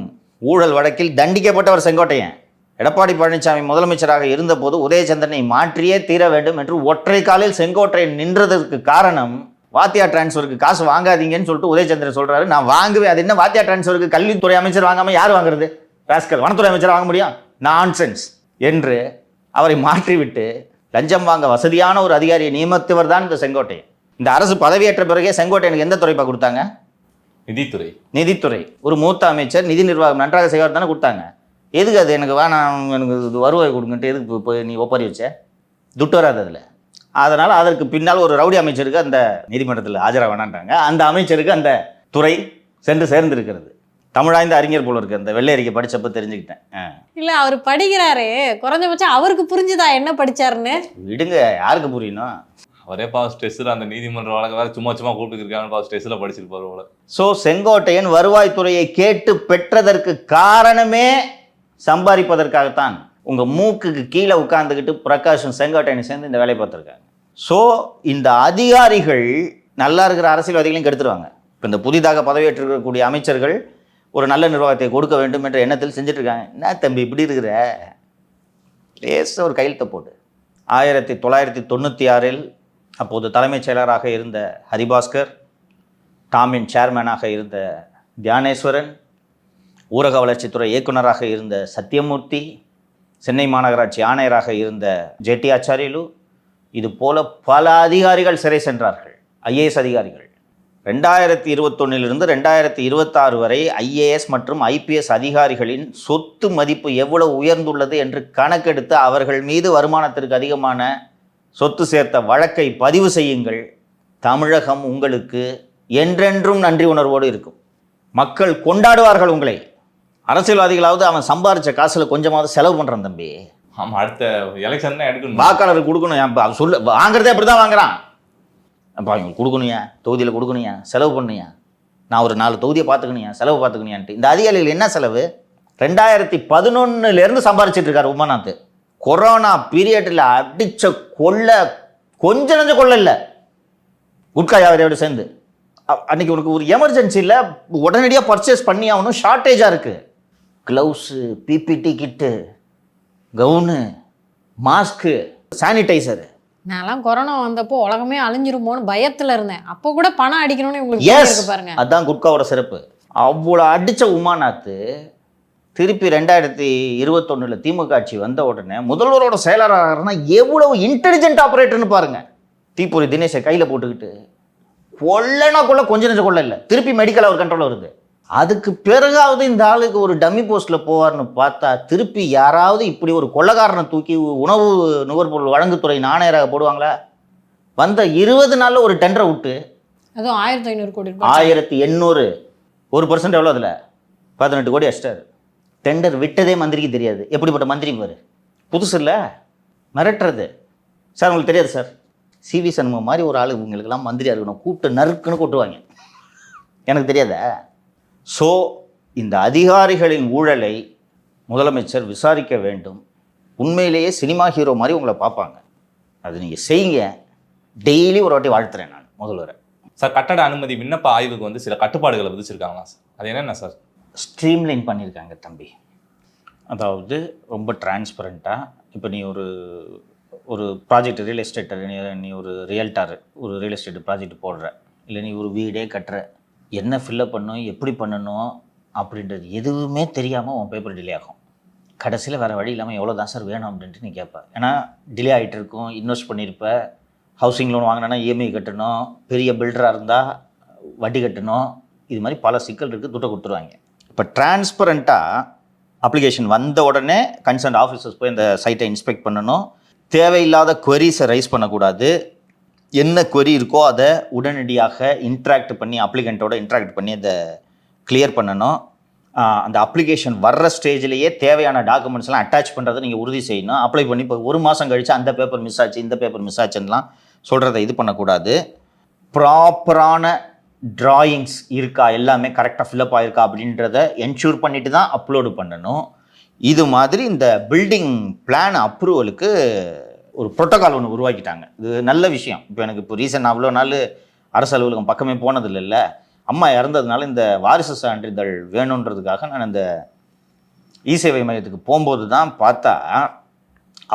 ஊழல் வழக்கில் தண்டிக்கப்பட்டவர் செங்கோட்டையன். எடப்பாடி பழனிசாமி முதலமைச்சராக இருந்தபோது உதயச்சந்திரனை மாற்றியே தீர வேண்டும் என்று ஒற்றை காலில் செங்கோட்டையன் நின்றதற்கு காரணம் வாத்தியார் டிரான்ஸ்ஃபருக்கு காசு வாங்காதீங்கன்னு சொல்லிட்டு உதயச்சந்திரன் சொல்கிறாரு. நான் வாங்குவேன். அது என்ன வாத்தியார் டிரான்ஸ்ஃபருக்கு கல்வித்துறை அமைச்சர் வாங்காமல் யார் வாங்குறது? ராஸ்கல், வனத்துறை அமைச்சர் வாங்க முடியும்? நான்சென்ஸ் என்று அவரை மாற்றிவிட்டு லஞ்சம் வாங்க வசதியான ஒரு அதிகாரியை நியமித்தவர் தான் இந்த செங்கோட்டையன். இந்த அரசு பதவியேற்ற பிறகே செங்கோட்டையனுக்கு எந்த துறைப்பா கொடுத்தாங்க? நிதித்துறை. ஒரு மூத்த அமைச்சர் நிதி நிர்வாகம் நன்றாக செய்வார் தானே கொடுத்தாங்க. எதுக்கு அது எனக்கு வேணாம், எனக்கு இது வருவாய் கொடுங்கன்ட்டு எதுக்கு இப்போ நீ ஒப்பறி வச்ச? துட்டு வராது அதில். அதனால் அதற்கு பின்னால் ஒரு ரவுடி அமைச்சருக்கு அந்த நீதிமன்றத்தில் ஆஜராக வேணான்றாங்க. அந்த அமைச்சருக்கு அந்த துறை சென்று சேர்ந்திருக்கிறது. தமிழாய்ந்த அறிஞர் போல இருக்கு, அந்த வெள்ளை அறிக்கை படிச்சப்ப தெரிஞ்சுக்கிட்டேன். இல்ல அவர் படிக்கிறாரு, குறைஞ்சபட்சம் அவருக்கு புரிஞ்சுதா என்ன படிச்சாருன்னு? விடுங்க, யாருக்கு புரியணும்? அவரே ஸ்ட்ரெஸ்ஸில் அந்த நீதிமன்ற வழக்கு வேறு சும்மா கூப்பிட்டுருக்காங்க, ஸ்ட்ரெஸ்ஸில் படிச்சிருப்பாரு போல. ஸோ செங்கோட்டையன் வருவாய்த்துறையை கேட்டு பெற்றதற்கு காரணமே சம்பாதிப்பதற்காகத்தான். உங்கள் மூக்குக்கு கீழே உட்கார்ந்துக்கிட்டு பிரகாஷும் செங்கோட்டையனை சேர்ந்து இந்த வேலையை பார்த்துருக்காங்க. ஸோ இந்த அதிகாரிகள் நல்லா இருக்கிற அரசியல்வாதிகளையும் கெடுத்துருவாங்க. இப்போ இந்த புதிதாக பதவியேற்றிருக்கக்கூடிய அமைச்சர்கள் ஒரு நல்ல நிர்வாகத்தை கொடுக்க வேண்டும் என்ற எண்ணத்தில் செஞ்சுட்ருக்காங்க. என்ன தம்பி இப்படி இருக்கிற, லேச ஒரு கையெழுத்தை போட்டு. 1996 அப்போது தலைமைச் செயலராக இருந்த ஹரிபாஸ்கர், டாமின் சேர்மேனாக இருந்த தியானேஸ்வரன், ஊரக வளர்ச்சித்துறை இயக்குநராக இருந்த சத்தியமூர்த்தி, சென்னை மாநகராட்சி ஆணையராக இருந்த ஜெட்டி ஆச்சாரியலு, இது போல பல அதிகாரிகள் சிறை சென்றார்கள், ஐஏஎஸ் அதிகாரிகள். 2021 2026 வரை ஐஏஎஸ் மற்றும் ஐபிஎஸ் அதிகாரிகளின் சொத்து மதிப்பு எவ்வளவு உயர்ந்துள்ளது என்று கணக்கெடுத்து அவர்கள் மீது வருமானத்திற்கு அதிகமான சொத்து சேர்த்த வழக்கை பதிவு செய்யுங்கள். தமிழகம் உங்களுக்கு என்றென்றும் நன்றி உணர்வோடு இருக்கும். மக்கள் கொண்டாடுவார்கள் உங்களை. அரசியல்வாதிகளாவது அவன் சம்பாரித்த காசில் கொஞ்சமாவது செலவு பண்ணுறான் தம்பி. ஆமாம், அடுத்த எலெக்ஷன் தான் எடுக்கணும், வாக்காளருக்கு கொடுக்கணும். அவன் சொல்ல வாங்குறதே அப்படி தான் வாங்குறான். அப்போ அவங்க கொடுக்கணுயா, தொகுதியில் கொடுக்கணுயா, செலவு பண்ணுயா, நான் ஒரு 4 தொகுதியை பார்த்துக்கணுயா, செலவு பார்த்துக்கணுயான்ட்டு. இந்த அதிகாரிகள் என்ன செலவு? 2011 சம்பாரிச்சிட்டு இருக்காரு உமாநாத். கொரோனா பீரியடில் அடித்த கொள்ளை கொஞ்சம் நஞ்ச கொள்ளை இல்லை, குட்கா வியாபாரியோடு சேர்ந்து. அன்றைக்கி உனக்கு ஒரு எமர்ஜென்சியில் உடனடியாக பர்ச்சேஸ் பண்ணி ஆகணும், ஷார்ட்டேஜாக இருக்குது. க்ளவுஸு, பிபிடி கிட்டு, கவுனு, மாஸ்க்கு, சானிடைசரு. நான்லாம் கொரோனா வந்தப்போ உலகமே அழிஞ்சிருமோன்னு பயத்துல இருந்தேன். அப்போ கூட பணம் அடிக்கணும்னு உங்களுக்கு பாருங்க. அதான் குட்காவோட சிறப்பு. அவ்வளோ அடித்த உமாநாத் திருப்பி 2021 திமுக ஆட்சி வந்த உடனே முதல்வரோட செயலாளர்னா எவ்வளவு இன்டெலிஜென்ட் ஆப்ரேட்டர்னு பாருங்க. தீப்பொறி தினேஷை கையில் போட்டுக்கிட்டு கொள்ளனா கொள்ள கொஞ்சம் நெஞ்ச கொள்ள இல்லை, திருப்பி மெடிக்கல் அவர் கண்ட்ரோல் வருது. அதுக்கு பிறகாவது இந்த ஆளுக்கு ஒரு டம்மி போஸ்ட்டில் போவார்னு பார்த்தா திருப்பி யாராவது இப்படி ஒரு கொள்ளக்காரனை தூக்கி உணவு நுகர்பொருள் வழங்குத்துறை ஆணையராக போடுவாங்களா? வந்த 20 நாளில் ஒரு டெண்டரை விட்டு, அதுவும் 1500 கோடி, 1800, 1% எவ்வளோ? அதில் 18 கோடி அடிச்சிட்டாரு. டெண்டர் விட்டதே மந்திரிக்கு தெரியாது. எப்படிப்பட்ட மந்திரி பாரு, புதுசு இல்லை, மிரட்டுறது. சார் உங்களுக்கு தெரியாது சார், சிவி சண்முகம் மாதிரி ஒரு ஆள் இவங்களுக்கெல்லாம் மந்திரியாக இருக்கணும், கூப்பிட்டு நறுக்குன்னு கொட்டுவாங்க. எனக்கு தெரியாத. ஸோ இந்த அதிகாரிகளின் ஊழலை முதலமைச்சர் விசாரிக்க வேண்டும். உண்மையிலேயே சினிமா ஹீரோ மாதிரி உங்களை பார்ப்பாங்க. அது நீங்கள் செய்யுங்க. டெய்லி ஒரு வாட்டி வாழ்த்துறேன் நான் முதல்வரை. சார், கட்டட அனுமதி விண்ணப்ப ஆய்வுக்கு சில கட்டுப்பாடுகளை விதிச்சிருக்காங்களா சார்? அது என்னென்ன சார்? ஸ்ட்ரீம்லைன் பண்ணியிருக்காங்க தம்பி. அதாவது ரொம்ப டிரான்ஸ்பரண்ட்டாக, இப்போ நீ ஒரு ப்ராஜெக்ட் ரியல் எஸ்டேட், நீ ஒரு ரியல்டார் ஒரு ரியல் எஸ்டேட் ப்ராஜெக்ட் போடுற, இல்லை நீ ஒரு வீடே கட்டுற, என்ன ஃபில்லப் பண்ணணும், எப்படி பண்ணணும் அப்படின்றது எதுவுமே தெரியாமல் உன் பேப்பர் டிலே ஆகும். கடைசியில் வேறு வழி இல்லாமல் எவ்வளோ தான் சார் வேணும் அப்படின்ட்டு நீ கேட்ப. ஏன்னா டிலே ஆகிட்டு இருக்கும், இன்வெஸ்ட் பண்ணியிருப்ப, ஹவுசிங் லோன் வாங்கினா இஎம்ஐ கட்டணும், பெரிய பில்டராக இருந்தால் வட்டி கட்டணும், இது மாதிரி பல சிக்கல் இருக்குது, துட்டை கொடுத்துருவாங்க. இப்போ டிரான்ஸ்பரண்ட்டாக அப்ளிகேஷன் வந்த உடனே கன்சர்ன் ஆஃபீஸர்ஸ் போய் இந்த சைட்டை இன்ஸ்பெக்ட் பண்ணணும். தேவையில்லாத குவரிஸை ரைஸ் பண்ணக்கூடாது. என்ன குவரி இருக்கோ அதை உடனடியாக அப்ளிகண்ட்டோட இன்ட்ராக்ட் பண்ணி அதை கிளியர் பண்ணணும். அந்த அப்ளிகேஷன் வர்ற ஸ்டேஜ்லேயே தேவையான டாக்குமெண்ட்ஸ்லாம் அட்டாச் பண்ணுறதை நீங்கள் உறுதி செய்யணும். அப்ளை பண்ணி இப்போ 1 மாதம் கழித்து அந்த பேப்பர் மிஸ் ஆச்சு, இந்த பேப்பர் மிஸ் ஆச்சுன்னெலாம் சொல்கிறத இது பண்ணக்கூடாது. ப்ராப்பரான ட்ராயிங்ஸ் இருக்கா, எல்லாமே கரெக்டாக ஃபில்லப் ஆகிருக்கா அப்படின்றத என்ஷூர் பண்ணிட்டு தான் அப்லோடு பண்ணணும். இது மாதிரி இந்த பில்டிங் பிளான் அப்ரூவலுக்கு ஒரு ப்ரோட்டோகால் ஒன்று உருவாக்கிட்டாங்க. இது நல்ல விஷயம். இப்போ எனக்கு இப்போ ரீசன் அவ்வளோ நாள் அரசு அலுவலகம் பக்கமே போனதில்லைல்ல, அம்மா இறந்ததுனால இந்த வாரிசு சான்றிதழ் வேணுன்றதுக்காக நான் இந்த இ-சேவை மையத்துக்கு போகும்போது தான் பார்த்தா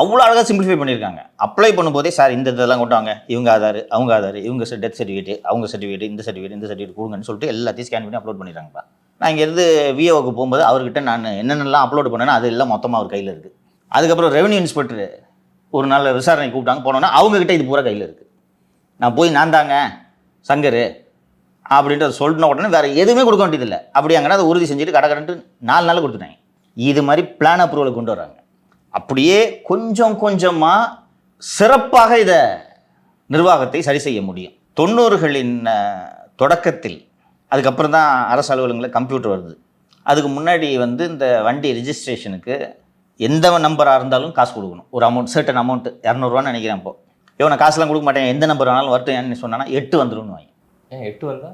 அவ்வளோ அழகாக சிம்பிளிஃபை பண்ணியிருக்காங்க. அப்ளை பண்ணும்போதே சார் இந்த இதெல்லாம் கொண்டு வாங்க, இவங்க ஆதார், அவங்க ஆதார், இவங்க டெத் சர்டிஃபிகேட், அவங்க சர்டிஃபிகேட், இந்த சர்டிஃபிகேட் கொடுங்கன்னு சொல்லிட்டு எல்லாத்தையும் ஸ்கேன் பண்ணி அப்லோட் பண்ணிடுறாங்கப்பா. நான் இங்கேருந்து விஓவுக்கு போகும்போது அவர்கிட்ட நான் என்னென்னலாம் அப்லோட் பண்ணேன்னா அது எல்லாம் மொத்தமாக அவர் கையில் இருக்குது. அதுக்கப்புறம் ரெவன்யூ இன்ஸ்பெக்டர் ஒரு நாள் விசாரணை கூப்பிட்டாங்க, போனோன்னா அவங்கக்கிட்ட இது பூரா கையில் இருக்குது. நான் போய் நான் தாங்க சங்கர் அப்படின்ட்டு சொன்ன உடனே வேறு எதுவுமே கொடுக்க வேண்டியதில்லை. அப்படியாங்கன்னா அதை உறுதி செஞ்சுட்டு கடற்கடன்ட்டு 4 நாள் கொடுத்துட்டாங்க. இது மாதிரி பிளான் அப்ரூவலை கொண்டு வராங்க. அப்படியே கொஞ்சம் கொஞ்சமாக சிறப்பாக இதை நிர்வாகத்தை சரி செய்ய முடியும். 90களின் தொடக்கத்தில், அதுக்கப்புறம் தான் அரசு அலுவலகங்களில் கம்ப்யூட்டர் வருது. அதுக்கு முன்னாடி வந்து இந்த வண்டி ரிஜிஸ்ட்ரேஷனுக்கு எந்த நம்பராக இருந்தாலும் காசு கொடுக்கணும். ஒரு அமௌண்ட், சர்டன் அமௌண்ட்டு, 200 நினைக்கிறேன். இப்போ இவனை காசுலாம் கொடுக்க மாட்டேன், எந்த நம்பர் வேணாலும் வரட்டும் ஏன்னு சொன்னான்னா 8 வந்துடும் வாங்கி. 8 வந்தா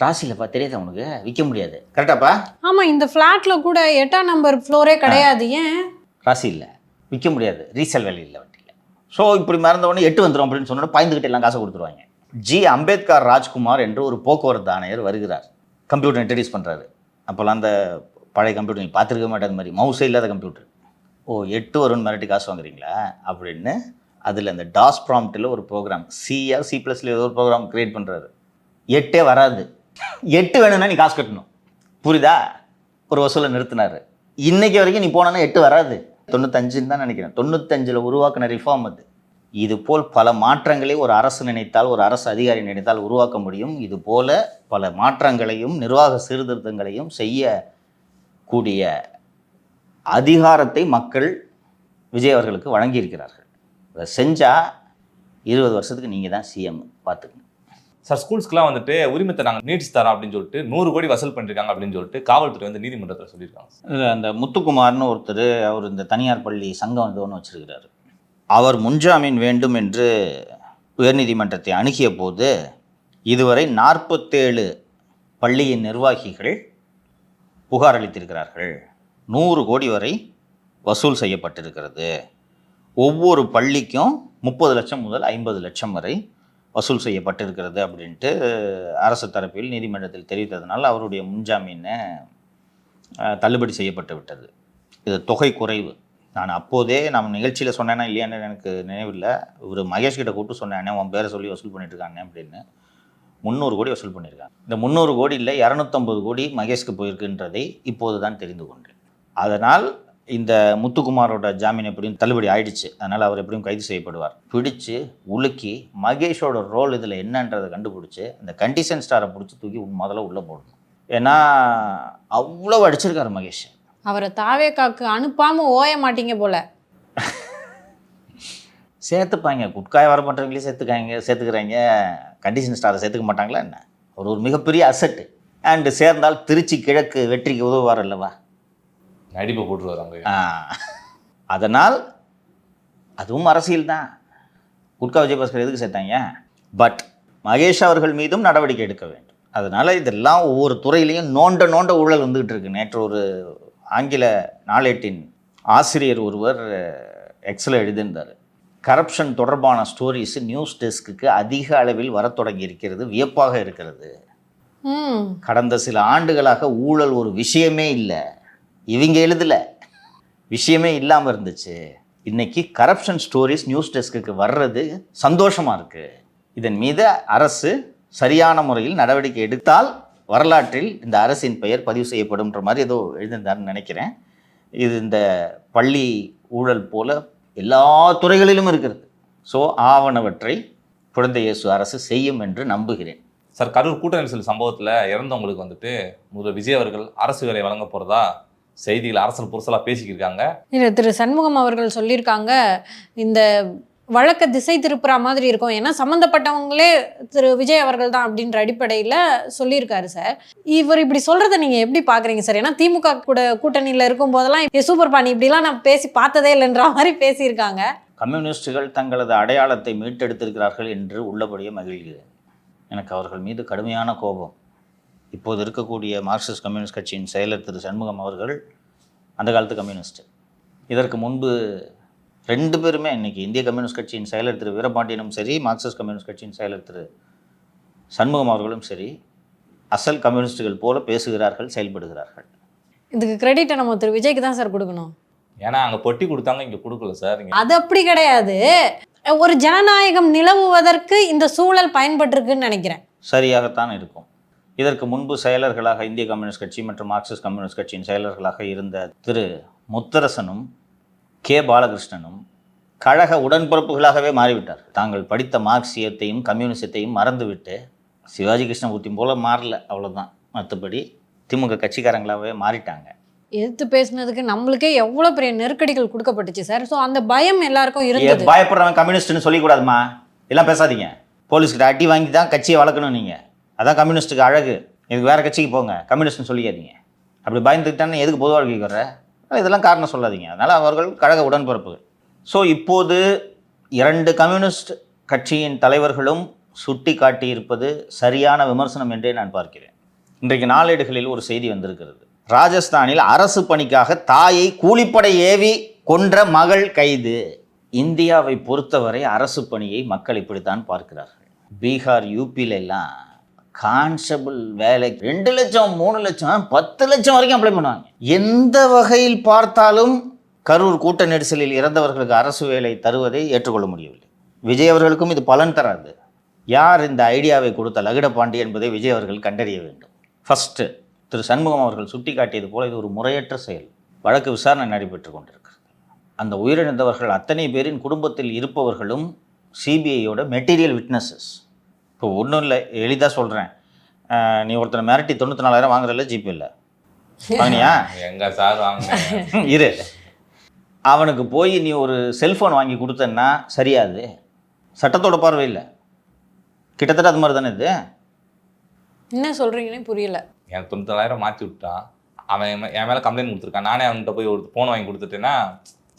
ராசியிலப்பா தெரியாதா உனக்கு? விற்க முடியாது. கரெக்டாப்பா? ஆமா, இந்த ஃப்ளாட்ல கூட 8ஆம் நம்பர் ஃப்ளோரே கிடையாது. ஏன்? ராசி இல்லை, விற்க முடியாது, ரீசேல் வேல்யூ இல்லை வண்டியில். ஸோ இப்படி மறந்தவொடனே 8 வந்துடும் அப்படின்னு சொன்னோன்னா பயந்துக்கிட்டு எல்லாம் காசை கொடுத்துருவாங்க. அம்பேத்கர் ராஜ்குமார் என்று ஒரு போக்குவரத்து ஆணையர் வருகிறார். கம்ப்யூட்டர் இன்ட்ரடியூஸ் பண்ணுறாரு. அப்போல்லாம் அந்த பழைய கம்ப்யூட்டர் நீங்கள் பார்த்துருக்க மாட்டேது மாதிரி, மவுஸே இல்லாத கம்ப்யூட்டர். ஓ 8 வரும்னு மிரட்டி காசு வாங்குறீங்களா அப்படின்னு அதில் அந்த டாஸ் ப்ராம்ப்டில் ஒரு ப்ரோக்ராம், C++ல ஏதோ ஒரு ப்ரோக்ராம் க்ரியேட் பண்ணுறாரு. 8 வராது, 8 வேணும்னா நீ காசு கட்டணும். புரியுதா? ஒரு வசூலை நிறுத்தினார். இன்றைக்கி வரைக்கும் நீ போனோன்னா 8 வராது. 95 தான் நினைக்கிறேன். 95 உருவாக்கின ரிஃபார்ம் அது. இதுபோல் பல மாற்றங்களை ஒரு அரசு நினைத்தால், ஒரு அரசு அதிகாரி நினைத்தால் உருவாக்க முடியும். இதுபோல பல மாற்றங்களையும் நிர்வாக சீர்திருத்தங்களையும் செய்யக்கூடிய அதிகாரத்தை மக்கள் விஜய் அவர்களுக்கு வழங்கியிருக்கிறார்கள். அதை செஞ்சால் 20 வருஷத்துக்கு நீங்கள் தான் சிஎம். பார்த்துக்கங்க சார். ஸ்கூல்ஸ்க்குலாம் வந்துட்டு உரிமத்தை நாங்கள் நீட்ஸ் தரோம் அப்படின்னு சொல்லிட்டு 100 கோடி வசூல் பண்ணிருக்காங்க அப்படின்னு சொல்லிட்டு காவல்துறை வந்து நீதிமன்றத்தில் சொல்லியிருக்காங்க. அந்த முத்துக்குமார்னு ஒருத்தர், அவர் இந்த தனியார் பள்ளி சங்கம் வந்து ஒன்று வச்சுருக்கிறாரு. அவர் முன்ஜாமீன் வேண்டும் என்று உயர்நீதிமன்றத்தை அணுகிய போது இதுவரை 47 பள்ளியின் நிர்வாகிகள் புகார் அளித்திருக்கிறார்கள். 100 கோடி வரை வசூல் செய்யப்பட்டிருக்கிறது. ஒவ்வொரு பள்ளிக்கும் 30 லட்சம் முதல் 50 லட்சம் வரை வசூல் செய்யப்பட்டிருக்கிறது அப்படின்ட்டு அரசு தரப்பில் நீதிமன்றத்தில் தெரிவித்ததுனால அவருடைய முன்ஜாமீனை தள்ளுபடி செய்யப்பட்டு விட்டது. இது தொகை குறைவு. நான் அப்போதே நம்ம நிகழ்ச்சியில் சொன்னேன்னா இல்லையான்னு எனக்கு நினைவில்லை. ஒரு மகேஷ் கிட்ட கூப்பிட்டு சொன்னேன், உன் பேரை சொல்லி வசூல் பண்ணிட்டுருக்காங்க அப்படின்னு. 300 கோடி வசூல் பண்ணியிருக்காங்க. இந்த 300 கோடியில் 250 கோடி மகேஷ்க்கு போயிருக்குன்றதை இப்போது தான் தெரிந்து கொண்டேன். அதனால் இந்த முத்துக்குமாரோட ஜாமீன் எப்படியும் தள்ளுபடி ஆயிடுச்சு. அதனால் அவர் எப்படியும் கைது செய்யப்படுவார். பிடிச்சி உலுக்கி மகேஷோட ரோல் இதில் என்னன்றதை கண்டுபிடிச்சி அந்த கண்டிஷன் ஸ்டாரை பிடிச்சி தூக்கி முதல்ல உள்ளே போடணும். ஏன்னா அவ்வளோ அடிச்சிருக்காரு மகேஷ். அவரை தாவேக்காக்கு அனுப்பாம ஓய மாட்டீங்க போல. சேர்த்துப்பாங்க, குட்காய் வர பண்ணுறவங்களே சேர்த்துக்கிறாங்க, கண்டிஷன் ஸ்டாரை சேர்த்துக்க மாட்டாங்களா என்ன? அவர் ஒரு மிகப்பெரிய அசட்டு. அண்டு சேர்ந்தால் திருச்சி கிழக்கு வெற்றிக்கு உதவுவார் அல்லவா? நடிப்பை போட்டுருவாங்க. அதனால் அதுவும் அரசியல் தான். குட்கா விஜயபாஸ்கர் எதுக்கு சேர்த்தாங்க? பட் மகேஷ் அவர்கள் மீதும் நடவடிக்கை எடுக்க வேண்டும். அதனால் இதெல்லாம் ஒவ்வொரு துறையிலையும் நோண்ட ஊழல் வந்துக்கிட்டு இருக்கு. நேற்று ஒரு ஆங்கில நாளேட்டின் ஆசிரியர் ஒருவர் எக்ஸில் எழுதியிருந்தார். கரப்ஷன் தொடர்பான ஸ்டோரிஸ் நியூஸ் டெஸ்க்கு அதிக அளவில் வர தொடங்கி இருக்கிறது, வியப்பாக இருக்கிறது. கடந்த சில ஆண்டுகளாக ஊழல் ஒரு விஷயமே இல்லை, இவங்க எழுதலை, விஷயமே இல்லாமல் இருந்துச்சு. இன்றைக்கி கரப்ஷன் ஸ்டோரிஸ் நியூஸ் டெஸ்க்கு வர்றது சந்தோஷமாக இருக்குது. இதன் மீது அரசு சரியான முறையில் நடவடிக்கை எடுத்தால் வரலாற்றில் இந்த அரசின் பெயர் பதிவு செய்யப்படும்ன்ற மாதிரி ஏதோ எழுதியிருந்தாருன்னு நினைக்கிறேன். இது இந்த பள்ளி ஊழல் போல் எல்லா துறைகளிலும் இருக்கிறது. ஸோ ஆவணவற்றை குழந்தை இயேசு அரசு செய்யும் என்று நம்புகிறேன். சார், கரூர் கூட்ட நெரிசல் சம்பவத்தில் இறந்தவங்களுக்கு வந்துட்டு முதல்வர் விஜய் அவர்கள் அரசு வேலை வழங்க போகிறதா செய்திகள் அரசல் புரசலாக பேசிக்கிருக்காங்க. இல்லை, திரு சண்முகம் அவர்கள் சொல்லியிருக்காங்க, இந்த வழக்கை திசை திருப்புற மாதிரி இருக்கும், ஏன்னா சம்மந்தப்பட்டவங்களே திரு விஜய் அவர்கள் தான் அப்படின்ற அடிப்படையில் சொல்லியிருக்காரு சார். இவர் இப்படி சொல்கிறத நீங்கள் எப்படி பார்க்குறீங்க சார்? ஏன்னா திமுக கூட கூட்டணியில் இருக்கும் போதெல்லாம் சூப்பர் பாணி இப்படிலாம் நான் பேசி பார்த்ததே இல்லைன்ற மாதிரி பேசியிருக்காங்க. கம்யூனிஸ்டுகள் தங்களது அடையாளத்தை மீட்டெடுத்திருக்கிறார்கள் என்று உள்ளபடியே மகிழ்கிறேன். எனக்கு அவர்கள் மீது கடுமையான கோபம். இப்போது இருக்கக்கூடிய மார்க்சிஸ்ட் கம்யூனிஸ்ட் கட்சியின் செயலர் திரு சண்முகம் அவர்கள் அந்த காலத்து கம்யூனிஸ்ட். இதற்கு முன்பு 2 பேருமே இன்றைக்கி இந்திய கம்யூனிஸ்ட் கட்சியின் செயலர் திரு வீரபாண்டியனும் சரி, மார்க்சிஸ்ட் கம்யூனிஸ்ட் கட்சியின் செயலர் திரு சண்முகம் அவர்களும் சரி, அசல் கம்யூனிஸ்டுகள் போல பேசுகிறார்கள், செயல்படுகிறார்கள். இதுக்கு கிரெடிட்டை நம்ம திரு விஜய்க்கு தான் சார் கொடுக்கணும். ஏன்னா அங்கே பொட்டி கொடுத்தாங்க, இங்கே கொடுக்கல சார். அது அப்படி கிடையாது. ஒரு ஜனநாயகம் நிலவுவதற்கு இந்த சூழல் பயன்பட்டிருக்குன்னு நினைக்கிறேன். சரியாகத்தான் இருக்கும். இதற்கு முன்பு செயலர்களாக இந்திய கம்யூனிஸ்ட் கட்சி மற்றும் மார்க்சிஸ்ட் கம்யூனிஸ்ட் கட்சியின் செயலர்களாக இருந்த திரு முத்தரசனும் கே பாலகிருஷ்ணனும் கழக உடன்பிறப்புகளாகவே மாறிவிட்டார். தாங்கள் படித்த மார்க்சியத்தையும் கம்யூனிசத்தையும் மறந்துவிட்டு சிவாஜி கிருஷ்ணமூர்த்தி போல மாறல, அவ்வளோதான். மற்றபடி திமுக கட்சிக்காரங்களாகவே மாறிட்டாங்க. எதிர்த்து பேசினதுக்கு நம்மளுக்கே எவ்வளோ பெரிய நெருக்கடிகள் கொடுக்கப்பட்டுச்சு சார். ஸோ அந்த பயம் எல்லாருக்கும் இருந்தது. பயப்படுறவன் கம்யூனிஸ்ட்னு சொல்லிக்கூடாதுமா, எல்லாம் பேசாதீங்க. போலீஸ்கிட்ட அடி வாங்கி தான் கட்சியை வளர்க்கணும் நீங்கள். அதான் கம்யூனிஸ்ட்டுக்கு அழகு. இதுக்கு வேறு கட்சிக்கு போங்க, கம்யூனிஸ்ட்னு சொல்லிக்காதீங்க. அப்படி பயந்துக்கிட்டான்னு எதுக்கு பொது வாழ்க்கைக்கு வர்ற? இதெல்லாம் காரணம் சொல்லாதீங்க. அதனால் அவர்கள் கழக உடன்பிறப்புகள். ஸோ இப்போது 2 கம்யூனிஸ்ட் கட்சியின் தலைவர்களும் சுட்டி காட்டியிருப்பது சரியான விமர்சனம் என்றே நான் பார்க்கிறேன். இன்றைக்கு நாளேடுகளில் ஒரு செய்தி வந்திருக்கிறது. ராஜஸ்தானில் அரசு பணிக்காக தாயை கூலிப்படை ஏவி கொன்ற மகள் கைது. இந்தியாவை பொறுத்தவரை அரசு பணியை மக்கள் இப்படித்தான் பார்க்கிறார்கள். பீகார், யூபியில எல்லாம் கான்ஸ்டபிள் வேலைக்கு 2 லட்சம் 3 லட்சம் 10 லட்சம் வரைக்கும் அப்ளை பண்ணுவாங்க. எந்த வகையில் பார்த்தாலும் கரூர் கூட்ட நெரிசலில் இறந்தவர்களுக்கு அரசு வேலை தருவதை ஏற்றுக்கொள்ள முடியவில்லை. விஜய் அவர்களுக்கும் இது பலன் தராது. யார் இந்த ஐடியாவை கொடுத்த லகுடபாண்டி என்பதை விஜய் அவர்கள் கண்டறிய வேண்டும். ஃபஸ்ட்டு திரு சண்முகம் அவர்கள் சுட்டி காட்டியது போல இது ஒரு முறையற்ற செயல். வழக்கு விசாரணை நடைபெற்று கொண்டிருக்கிறது. அந்த உயிரிழந்தவர்கள் அத்தனை பேரின் குடும்பத்தில் இருப்பவர்களும் சிபிஐயோட மெட்டீரியல் விட்னஸஸ். இப்போ ஒன்றும் இல்லை, எளிதாக சொல்கிறேன். நீ ஒருத்தனை மிரட்டி 94,000 வாங்குறல ஜிபேல வாங்கினியா? எங்க சார் வாங்கினேன் இரு, அவனுக்கு போய் நீ ஒரு செல்ஃபோன் வாங்கி கொடுத்தன்னா சரியாது. சட்டத்தோட பார்வை இல்லை. கிட்டத்தட்ட அது மாதிரி தானே இது. என்ன சொல்கிறீங்கன்னே புரியல. எனக்கு 94,000 மாற்றி விட்டான். அவன் என் மேலே கம்ப்ளைண்ட் கொடுத்துருக்கான். நானே அவன்கிட்ட போய் ஒரு ஃபோன் வாங்கி கொடுத்துட்டேன்னா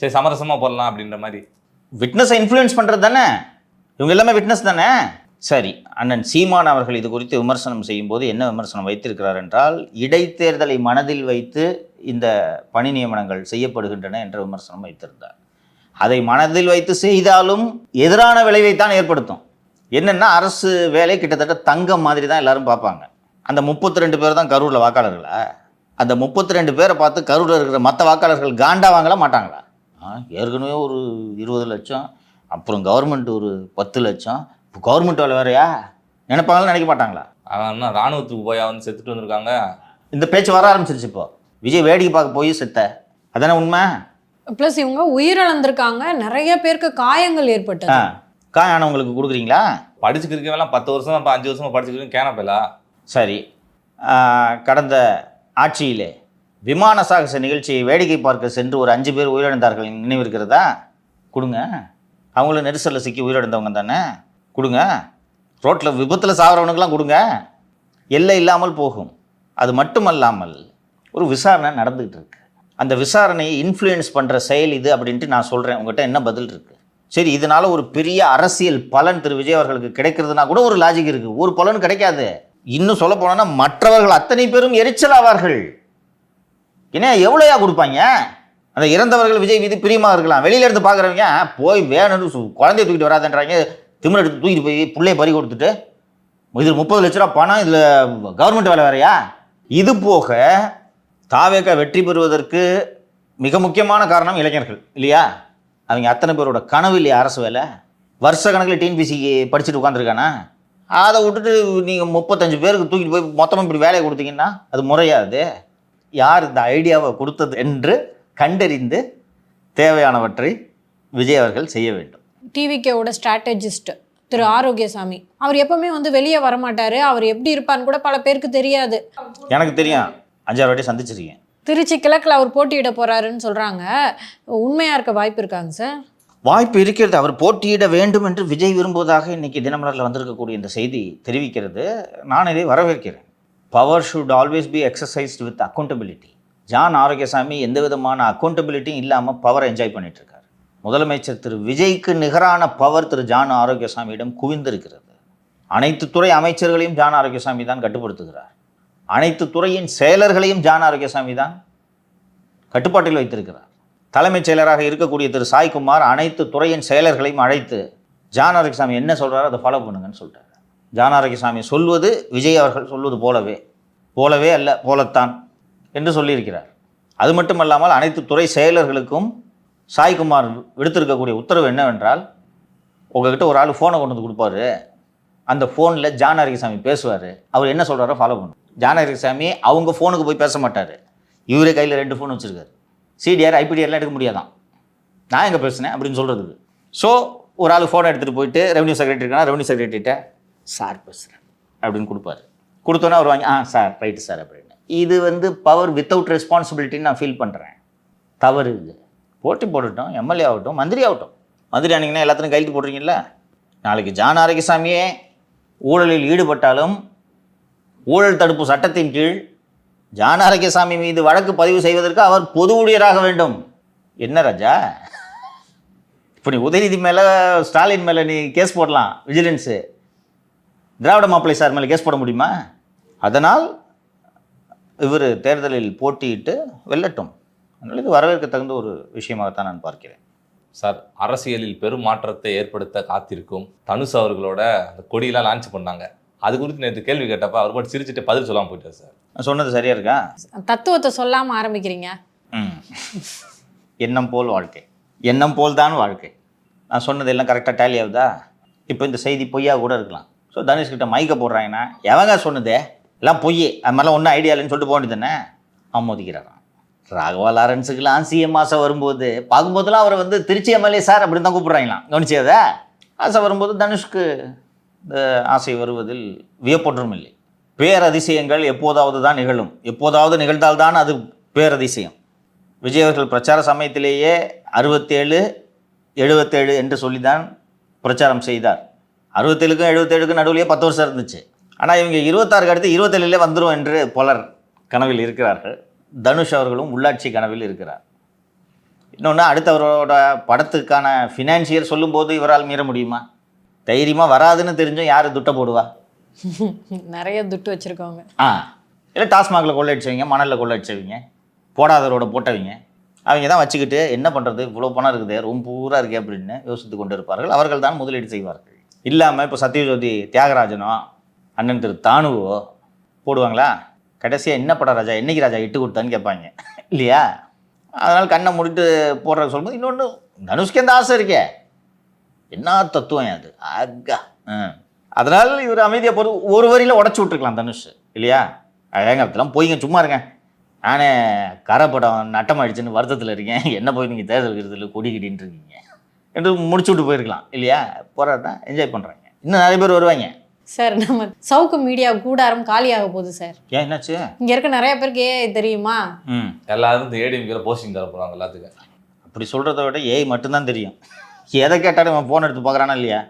சரி சமரசமாக போடலாம் அப்படின்ற மாதிரி. விட்னஸை இன்ஃப்ளூயன்ஸ் பண்ணுறது தானே இவங்க எல்லாமே, விட்னஸ் தானே. சரி, அண்ணன் சீமான் அவர்கள் இது குறித்து விமர்சனம் செய்யும்போது என்ன விமர்சனம் வைத்திருக்கிறார் என்றால், இடைத்தேர்தலை மனதில் வைத்து இந்த பணி நியமனங்கள் செய்யப்படுகின்றன என்ற விமர்சனம் வைத்திருந்தார். அதை மனதில் வைத்து செய்தாலும் எதிரான விளைவைத்தான் ஏற்படுத்தும். என்னென்னா, அரசு வேலை கிட்டத்தட்ட தங்கம் மாதிரி தான் எல்லாரும் பார்ப்பாங்க. அந்த 32 பேர் தான் கரூரில் வாக்காளர்களா? அந்த 32 பேரை பார்த்து கரூரில் இருக்கிற மற்ற வாக்காளர்கள் காண்டாவாங்களா மாட்டாங்களா? ஏற்கனவே ஒரு 20 லட்சம், அப்புறம் கவர்மெண்ட் ஒரு 10 லட்சம், இப்போ கவர்மெண்ட் வேலை வேறையா நினைப்பாங்கன்னு நினைக்க மாட்டாங்களா? அவன் ராணுவத்துக்கு போய் வந்து செத்துட்டு வந்திருக்காங்க. இந்த பேச்சு வர ஆரம்பிச்சிருச்சு. இப்போ விஜய் வேடிக்கை பார்க்க போய் செத்த, அதானே உண்மை? ப்ளஸ் இவங்க உயிரிழந்திருக்காங்க, நிறைய பேருக்கு காயங்கள் ஏற்பட்டது. காயானவங்களுக்கு கொடுக்குறீங்களா? படிச்சுக்கிறவெல்லாம் 10 வருஷம் இப்போ 5 வருஷமாக படிச்சுக்கிறேன் கேனப்பலா. சரி, கடந்த ஆட்சியிலே விமான சாகச நிகழ்ச்சியை வேடிக்கை பார்க்க சென்று ஒரு 5 பேர் உயிரிழந்தார்கள், நினைவு இருக்கிறதா? கொடுங்க. அவங்களும் நெரிசலில் சிக்கி உயிரிழந்தவங்க தானே, கொடுங்க. ரோட்டில் விபத்தில் சாகிறவனுக்கெல்லாம் கொடுங்க. எல்லை இல்லாமல் போகும். அது மட்டுமல்லாமல் ஒரு விசாரணை நடந்துகிட்டு இருக்கு. அந்த விசாரணையை இன்ஃப்ளூயன்ஸ் பண்ணுற செயல் இது அப்படின்ட்டு நான் சொல்கிறேன். உங்கள்கிட்ட என்ன பதில் இருக்குது? சரி, இதனால ஒரு பெரிய அரசியல் பலன் திரு விஜய் அவர்களுக்கு கிடைக்கிறதுனா கூட ஒரு லாஜிக் இருக்குது. ஒரு பலன் கிடைக்காது. இன்னும் சொல்ல போனோன்னா மற்றவர்கள் அத்தனை பேரும் எரிச்சல் ஆவார்கள். ஏன்னா எவ்வளோயா கொடுப்பாங்க? அந்த இறந்தவர்கள் விஜய் மீது பிரியமாக இருக்கலாம். வெளியில இருந்து பார்க்குறவங்க போய் வேணும்னு குழந்தைய தூக்கிட்டு வராதுன்றாங்க. திமிர எடுத்து தூக்கிட்டு போய் பிள்ளைய பறி கொடுத்துட்டு இதில் 30 லட்ச ரூபா பணம், இதில் கவர்மெண்ட் வேலை வேறையா? இது போக தாவேக வெற்றி பெறுவதற்கு மிக முக்கியமான காரணம் இளைஞர்கள் இல்லையா? அவங்க அத்தனை பேரோட கனவு இல்லையா அரசு வேலை? வருஷ கணக்கில் டிஎன்பிசிக்கு படிச்சுட்டு உட்காந்துருக்கானா? அதை விட்டுட்டு நீங்கள் 35 பேருக்கு தூக்கிட்டு போய் மொத்தமாக இப்படி வேலையை கொடுத்தீங்கன்னா அது முறையாது. யார் இந்த ஐடியாவை கொடுத்தது என்று கண்டறிந்து தேவையானவற்றை விஜய் அவர்கள் செய்ய வேண்டும். டிவிகேவோட ஸ்ட்ராட்டஜிஸ்ட் திரு ஆரோக்கியசாமி, அவர் எப்பவுமே வந்து வெளியே வரமாட்டாரு. அவர் எப்படி இருப்பான்னு கூட பல பேருக்கு தெரியாது. எனக்கு தெரியும், 5-6 வாட்டி சந்திச்சிருக்கேன். திருச்சி கிழக்கில் அவர் போட்டியிட போறாருன்னு சொல்றாங்க. உண்மையா இருக்க வாய்ப்பு இருக்காங்க சார்? வாய்ப்பு இருக்கிறது. அவர் போட்டியிட வேண்டும் என்று விஜய் விரும்புவதாக இன்னைக்கு தினமலரில் வந்திருக்கக்கூடிய இந்த செய்தி தெரிவிக்கிறது. நான் இதை வரவேற்கிறேன். Power should always be exercised with accountability. John Arokiasamy எந்த விதமான அக்கௌண்டபிலிட்டியும் இல்லாமல் பவரை என்ஜாய் பண்ணிட்டு இருக்காரு. முதலமைச்சர் திரு விஜய்க்கு நிகரான பவர் திரு ஜான் ஆரோக்கியசாமியிடம் குவிந்திருக்கிறது. அனைத்து துறை அமைச்சர்களையும் ஜான் ஆரோக்கியசாமி தான் கட்டுப்படுத்துகிறார். அனைத்து துறையின் செயலர்களையும் ஜான் ஆரோக்கியசாமி தான் கட்டுப்பாட்டில் வைத்திருக்கிறார். தலைமைச் செயலராக இருக்கக்கூடிய திரு சாய்குமார் அனைத்து துறையின் செயலர்களையும் அழைத்து ஜான் ஆரோக்கியசாமி என்ன சொல்கிறாரோ அதை ஃபாலோ பண்ணுங்கன்னு சொல்கிறார். ஜான் ஆரோக்கியசாமி சொல்வது விஜய் அவர்கள் சொல்வது போலவே அல்ல, போலத்தான் என்று சொல்லியிருக்கிறார். அது மட்டுமல்லாமல் அனைத்து துறை செயலர்களுக்கும் சாய்குமார் விடுத்திருக்கக்கூடிய உத்தரவு என்னவென்றால், உங்ககிட்ட ஒரு ஆள் ஃபோனை கொண்டு வந்து கொடுப்பாரு, அந்த ஃபோனில் ஜான் ஆரோக்கியசாமி பேசுவார், அவர் என்ன சொல்கிறாரோ ஃபாலோ பண்ணும். ஜான் ஆரோக்கியசாமி அவங்க ஃபோனுக்கு போய் பேச மாட்டார். இவரே கையில் 2 ஃபோன் வச்சுருக்காரு. சிடிஆர் ஐபிடிஆர்லாம் எடுக்க முடியாதான், நான் எங்கே பேசுனேன் அப்படின்னு சொல்கிறதுக்கு. ஸோ ஒரு ஆள் ஃபோனை எடுத்துகிட்டு போயிட்டு ரெவன்யூ செக்ரட்டரி இருக்கானா, ரெவன்யூ செக்ரட்டரிகிட்ட சார் பேசுகிறேன் அப்படின்னு கொடுப்பாரு. கொடுத்தோன்னே அவர் வாங்கி சார் ரைட்டு சார் அப்படின்னு. இது வந்து பவர் வித்தவுட் ரெஸ்பான்சிபிலிட்டின்னு நான் ஃபீல் பண்ணுறேன். தவறு இது. போட்டி போடட்டும், எம்எல்ஏ ஆகட்டும், மந்திரி ஆகட்டும். மந்திரி ஆனீங்கன்னா எல்லாத்தையும் கையெழுத்து போடுறீங்களா? நாளைக்கு ஜான் ஆரோக்கியசாமியே ஊழலில் ஈடுபட்டாலும் ஊழல் தடுப்பு சட்டத்தின் கீழ் ஜான் ஆரோக்கியசாமி மீது வழக்கு பதிவு செய்வதற்கு அவர் பொது ஊழியராக வேண்டும். என்ன ராஜா, இப்போ நீ உதயநிதி மேலே ஸ்டாலின் மேலே நீ கேஸ் போடலாம், விஜிலன்ஸு. திராவிட மாப்பிள்ளை சார் மேலே கேஸ் போட முடியுமா? அதனால் இவர் தேர்தலில் போட்டியிட்டு வெல்லட்டும். அதனால் இது வரவேற்க தகுந்த ஒரு விஷயமாகத்தான் நான் பார்க்கிறேன். சார், அரசியலில் பெரும் மாற்றத்தை ஏற்படுத்த காத்திருக்கும் தனுஷ் அவர்களோட அந்த கொடியெல்லாம் லான்ச் பண்ணாங்க. அது குறித்து நேற்று கேள்வி கேட்டப்ப அவர் பாட்டு சிரிச்சுட்டு பதில் சொல்லாமல் போயிட்டார் சார். நான் சொன்னது சரியா இருக்கா? தத்துவத்தை சொல்லாமல் ஆரம்பிக்கிறீங்க. எண்ணம் போல் வாழ்க்கை, எண்ணம் போல் தான் வாழ்க்கை. நான் சொன்னது எல்லாம் கரெக்டாக டேலி ஆகுதா? இப்போ இந்த செய்தி பொய்யா கூட இருக்கலாம். ஸோ தனுஷ்கிட்ட மைக்க போடுறாங்கன்னா எவங்க சொன்னதே எல்லாம் பொய், அது மாதிரிலாம் ஒன்றும் ஐடியா இல்லைன்னு சொல்லிட்டு போக வேண்டியது தானே. ஆமோதிக்கிறாராம். ராகவா லாரன்ஸுக்கெல்லாம் சிஎம் ஆசை வரும்போது பார்க்கும்போதெல்லாம் அவரை வந்து திருச்சி எம்எல்ஏ சார் அப்படின்னு தான் கூப்பிட்றாங்களாம். கவனிச்சதா? ஆசை வரும்போது தனுஷ்க்கு இந்த ஆசை வருவதில் வியப்பொன்றும் இல்லை. பேரதிசயங்கள் எப்போதாவது தான் நிகழும், எப்போதாவது நிகழ்ந்தால்தான் அது பேரதிசயம். விஜய் அவர்கள் பிரச்சார சமயத்திலேயே 67, 77 என்று சொல்லி தான் பிரச்சாரம் செய்தார். 67க்கும் 77க்கும் நடுவிலேயே 10 வருஷம் இருந்துச்சு. ஆனால் இவங்க 26க்கு அடுத்து 27லே வந்துடும் என்று பலர் கனவில் இருக்கிறார்கள். தனுஷ் அவர்களும் உள்ளாட்சி கனவில் இருக்கிறார். இன்னொன்று, அடுத்தவரோட படத்துக்கான ஃபினான்சியர் சொல்லும்போது இவரால் மீற முடியுமா? தைரியமாக வராதுன்னு தெரிஞ்சும் யார் துட்டை போடுவா? நிறைய துட்டு வச்சுருக்கவங்க. இல்லை டாஸ்மாகில் கொள்ளடிச்சவங்க, மணலில் கொள்ளடிச்சவங்க, போடாதவரோட போட்டவங்க, அவங்க தான் வச்சுக்கிட்டு என்ன பண்ணுறது, இவ்வளோ பணம் இருக்குது, ரூம் பூரா இருக்கே அப்படின்னு யோசித்து கொண்டு இருப்பார்கள். அவர்கள் தான் முதலீடு செய்வார்கள். இல்லாமல் இப்போ சத்யஜோதி தியாகராஜனோ அண்ணன் திரு தானுவோ போடுவாங்களா? கடைசியாக என்ன படம் ராஜா, என்னைக்கு ராஜா இட்டு கொடுத்தான்னு கேட்பாங்க இல்லையா? அதனால் கண்ணை முடிட்டு போடுற சொல்லும்போது இன்னொன்று, தனுஷ்க்கு எந்த ஆசை இருக்கே, என்ன தத்துவம் அது அக்கா. அதனால் இவர் அமைதியாக போகிறது ஒரு வரியில் உடச்சி விட்ருக்கலாம் தனுஷ் இல்லையா? ஏங்க அதெல்லாம் போய்ங்க, சும்மா இருங்க, நானே கரை படம் நட்டமாயிடுச்சுன்னு வருத்தத்தில் இருக்கேன், என்ன போய் நீங்கள் தேர்தல் விருதில் கொடி கிட்டின்னு இருக்கீங்க என்று முடிச்சு விட்டு போயிருக்கலாம் இல்லையா? போராட்டம் என்ஜாய் பண்ணுறாங்க. இன்னும் நிறைய பேர் வருவாங்க. சார், நம்ம சவுக்கு மீடியா கூடாரம் காலியாக போகுது சார். ஏன், என்னாச்சு? இங்கே இருக்க நிறைய பேருக்கு தெரியுமா? எல்லாரும் இந்த ஏடிஎம்கே போஸ்டிங் தர போகிறாங்க எல்லாத்துக்கும். அப்படி சொல்கிறத விட ஏஐ மட்டும்தான் தெரியும். எதை கேட்டாலும் அவன் ஃபோன் எடுத்து பார்க்குறானா இல்லையா?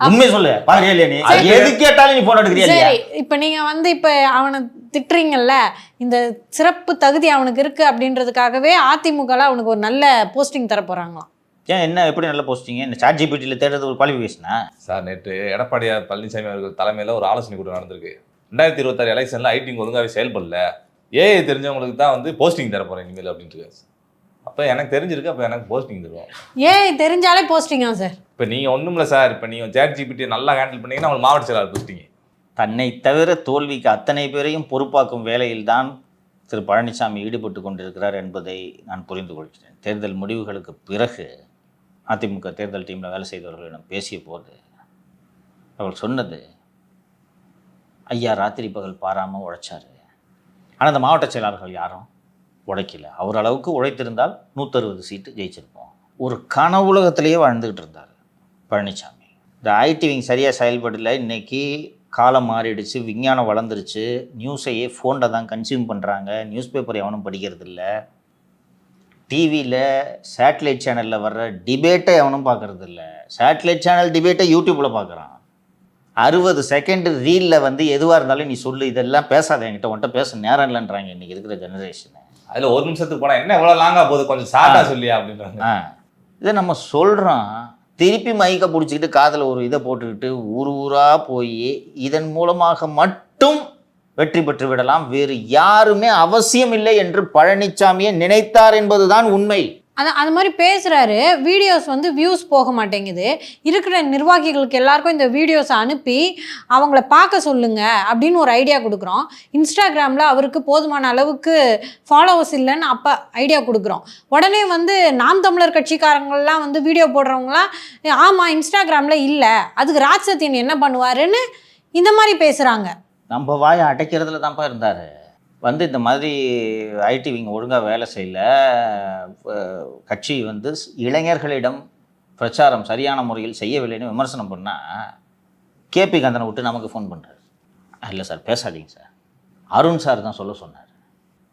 உண்மையை சொல்லு, பாக்குறியா இல்லையா? நீ எது கேட்டாலும் நீ ஃபோன் எடுக்கிறியா இல்லையா? சரி, இப்போ நீங்கள் வந்து இப்போ அவனை திட்டுறீங்கல்ல, இந்த சிறப்பு தகுதி அவனுக்கு இருக்கு அப்படின்றதுக்காகவே அதிமுகவில் அவனுக்கு ஒரு நல்ல போஸ்டிங் தர போகிறாங்களாம். ஏன், என்ன எப்படி நல்ல போஸ்டிங்? இந்த சாட் ஜிபிடியில் தேடுறது ஒரு குவாலிஃபிகேஷனா? சார், நேற்று எடப்பாடியார் பழனிசாமி அவர்கள் தலைமையில் ஒரு ஆலோசனை கூட்டம் நடந்திருக்கு. 2026 எலெக்ஷனில் ஐடிங் ஒழுங்காகவே செயல்படல, ஏஐ தெரிஞ்சவங்களுக்கு தான் வந்து போஸ்டிங் தர போகிறேன் இனிமேல் அப்படின்ட்டு. அப்போ எனக்கு தெரிஞ்சிருக்கு, அப்போ எனக்கு போஸ்டிங் தருவோம். ஏஐ தெரிஞ்சாலே போஸ்டிங்கா சார்? இப்போ நீங்கள் ஒன்றும் இல்லை சார், இப்போ நீங்கள் சாட் ஜிபிடி நல்லா ஹேண்டில் பண்ணீங்கன்னா உங்களுக்கு மாவட்ட செயலாளர் போஸ்டிங். தன்னை தவிர தோல்விக்கு அத்தனை பேரையும் பொறுப்பாக்கும் வேலையில் தான் திரு பழனிசாமி ஈடுபட்டு கொண்டிருக்கிறார் என்பதை நான் புரிந்து கொள்கிறேன். தேர்தல் முடிவுகளுக்கு பிறகு அதிமுக தேர்தல் டீமில் வேலை செய்தவர்களிடம் பேசிய போது அவர்கள் சொன்னது, ஐயா ராத்திரி பகல் பாராமல் உழைச்சாரு, ஆனால் அந்த மாவட்ட செயலாளர்கள் யாரும் உழைக்கல. அவர் அளவுக்கு உழைத்திருந்தால் 160 சீட்டு ஜெயிச்சிருப்போம். ஒரு கனவுலகத்திலேயே வாழ்ந்துக்கிட்டு இருந்தார் பழனிசாமி. இந்த ஐடி விங் சரியாக செயல்படலை. இன்றைக்கி காலம் மாறிடுச்சு, விஞ்ஞானம் வளர்ந்துருச்சு, நியூஸையே ஃபோனில் தான் கன்சியூம் பண்ணுறாங்க, நியூஸ் பேப்பர் எவனும் படிக்கிறது இல்லை, டிவியில் சேட்டலைட் சேனலில் வர்ற டிபேட்டை எவனும் பார்க்குறது இல்லை, சேட்டலைட் சேனல் டிபேட்டை யூடியூப்பில் பார்க்குறான். 60 செகண்ட் ரீலில் வந்து எதுவாக இருந்தாலும் நீ சொல்லு, இதெல்லாம் பேசாத, என்கிட்ட உன்ட்ட பேச நேரம் இல்லைன்றாங்க இன்றைக்கி இருக்கிற ஜெனரேஷனை. அதில் ஒரு நிமிஷத்துக்கு போனால் என்ன எவ்வளோ லாங்காக போகுது, கொஞ்சம் ஷார்ட்டாக சொல்லியா அப்படின்றாங்க. இதை நம்ம சொல்கிறோம், திருப்பி மைக்கை பிடிச்சிக்கிட்டு காதில் ஒரு இதை போட்டுக்கிட்டு ஊர் ஊராக போய் இதன் மூலமாக மட்டும் வெற்றி பெற்று விடலாம், வேறு யாருமே அவசியம் இல்லை என்று பழனிசாமியை நினைத்தார் என்பதுதான் உண்மை. அது மாதிரி பேசுகிறாரு. வீடியோஸ் வந்து வியூஸ் போக மாட்டேங்குது. இருக்கிற நிர்வாகிகளுக்கு எல்லாருக்கும் இந்த வீடியோஸை அனுப்பி அவங்கள பார்க்க சொல்லுங்க அப்படின்னு ஒரு ஐடியா கொடுக்குறோம். இன்ஸ்டாகிராமில் அவருக்கு போதுமான அளவுக்கு ஃபாலோவர்ஸ் இல்லைன்னு அப்போ ஐடியா கொடுக்குறோம். உடனே வந்து நாம் தமிழர் கட்சிக்காரங்கள்லாம் வந்து வீடியோ போடுறவங்களாம், ஆமாம் இன்ஸ்டாகிராமில் இல்லை, அதுக்கு ராஜ் சத்தியன் என்ன பண்ணுவாருன்னு இந்த மாதிரி பேசுகிறாங்க. நம்ம வாயை அடைக்கிறதுல தான்ப்பா இருந்தார். வந்து இந்த மாதிரி ஐடி விங் ஒழுங்காக வேலை செய்யல, கட்சி வந்து இளைஞர்களிடம் பிரச்சாரம் சரியான முறையில் செய்யவில்லைன்னு விமர்சனம் பண்ணால் கேபி கந்தனை விட்டு நமக்கு ஃபோன் பண்ணுறாரு. இல்லை சார் பேசாதீங்க சார், அருண் சார் தான் சொல்ல சொன்னார்,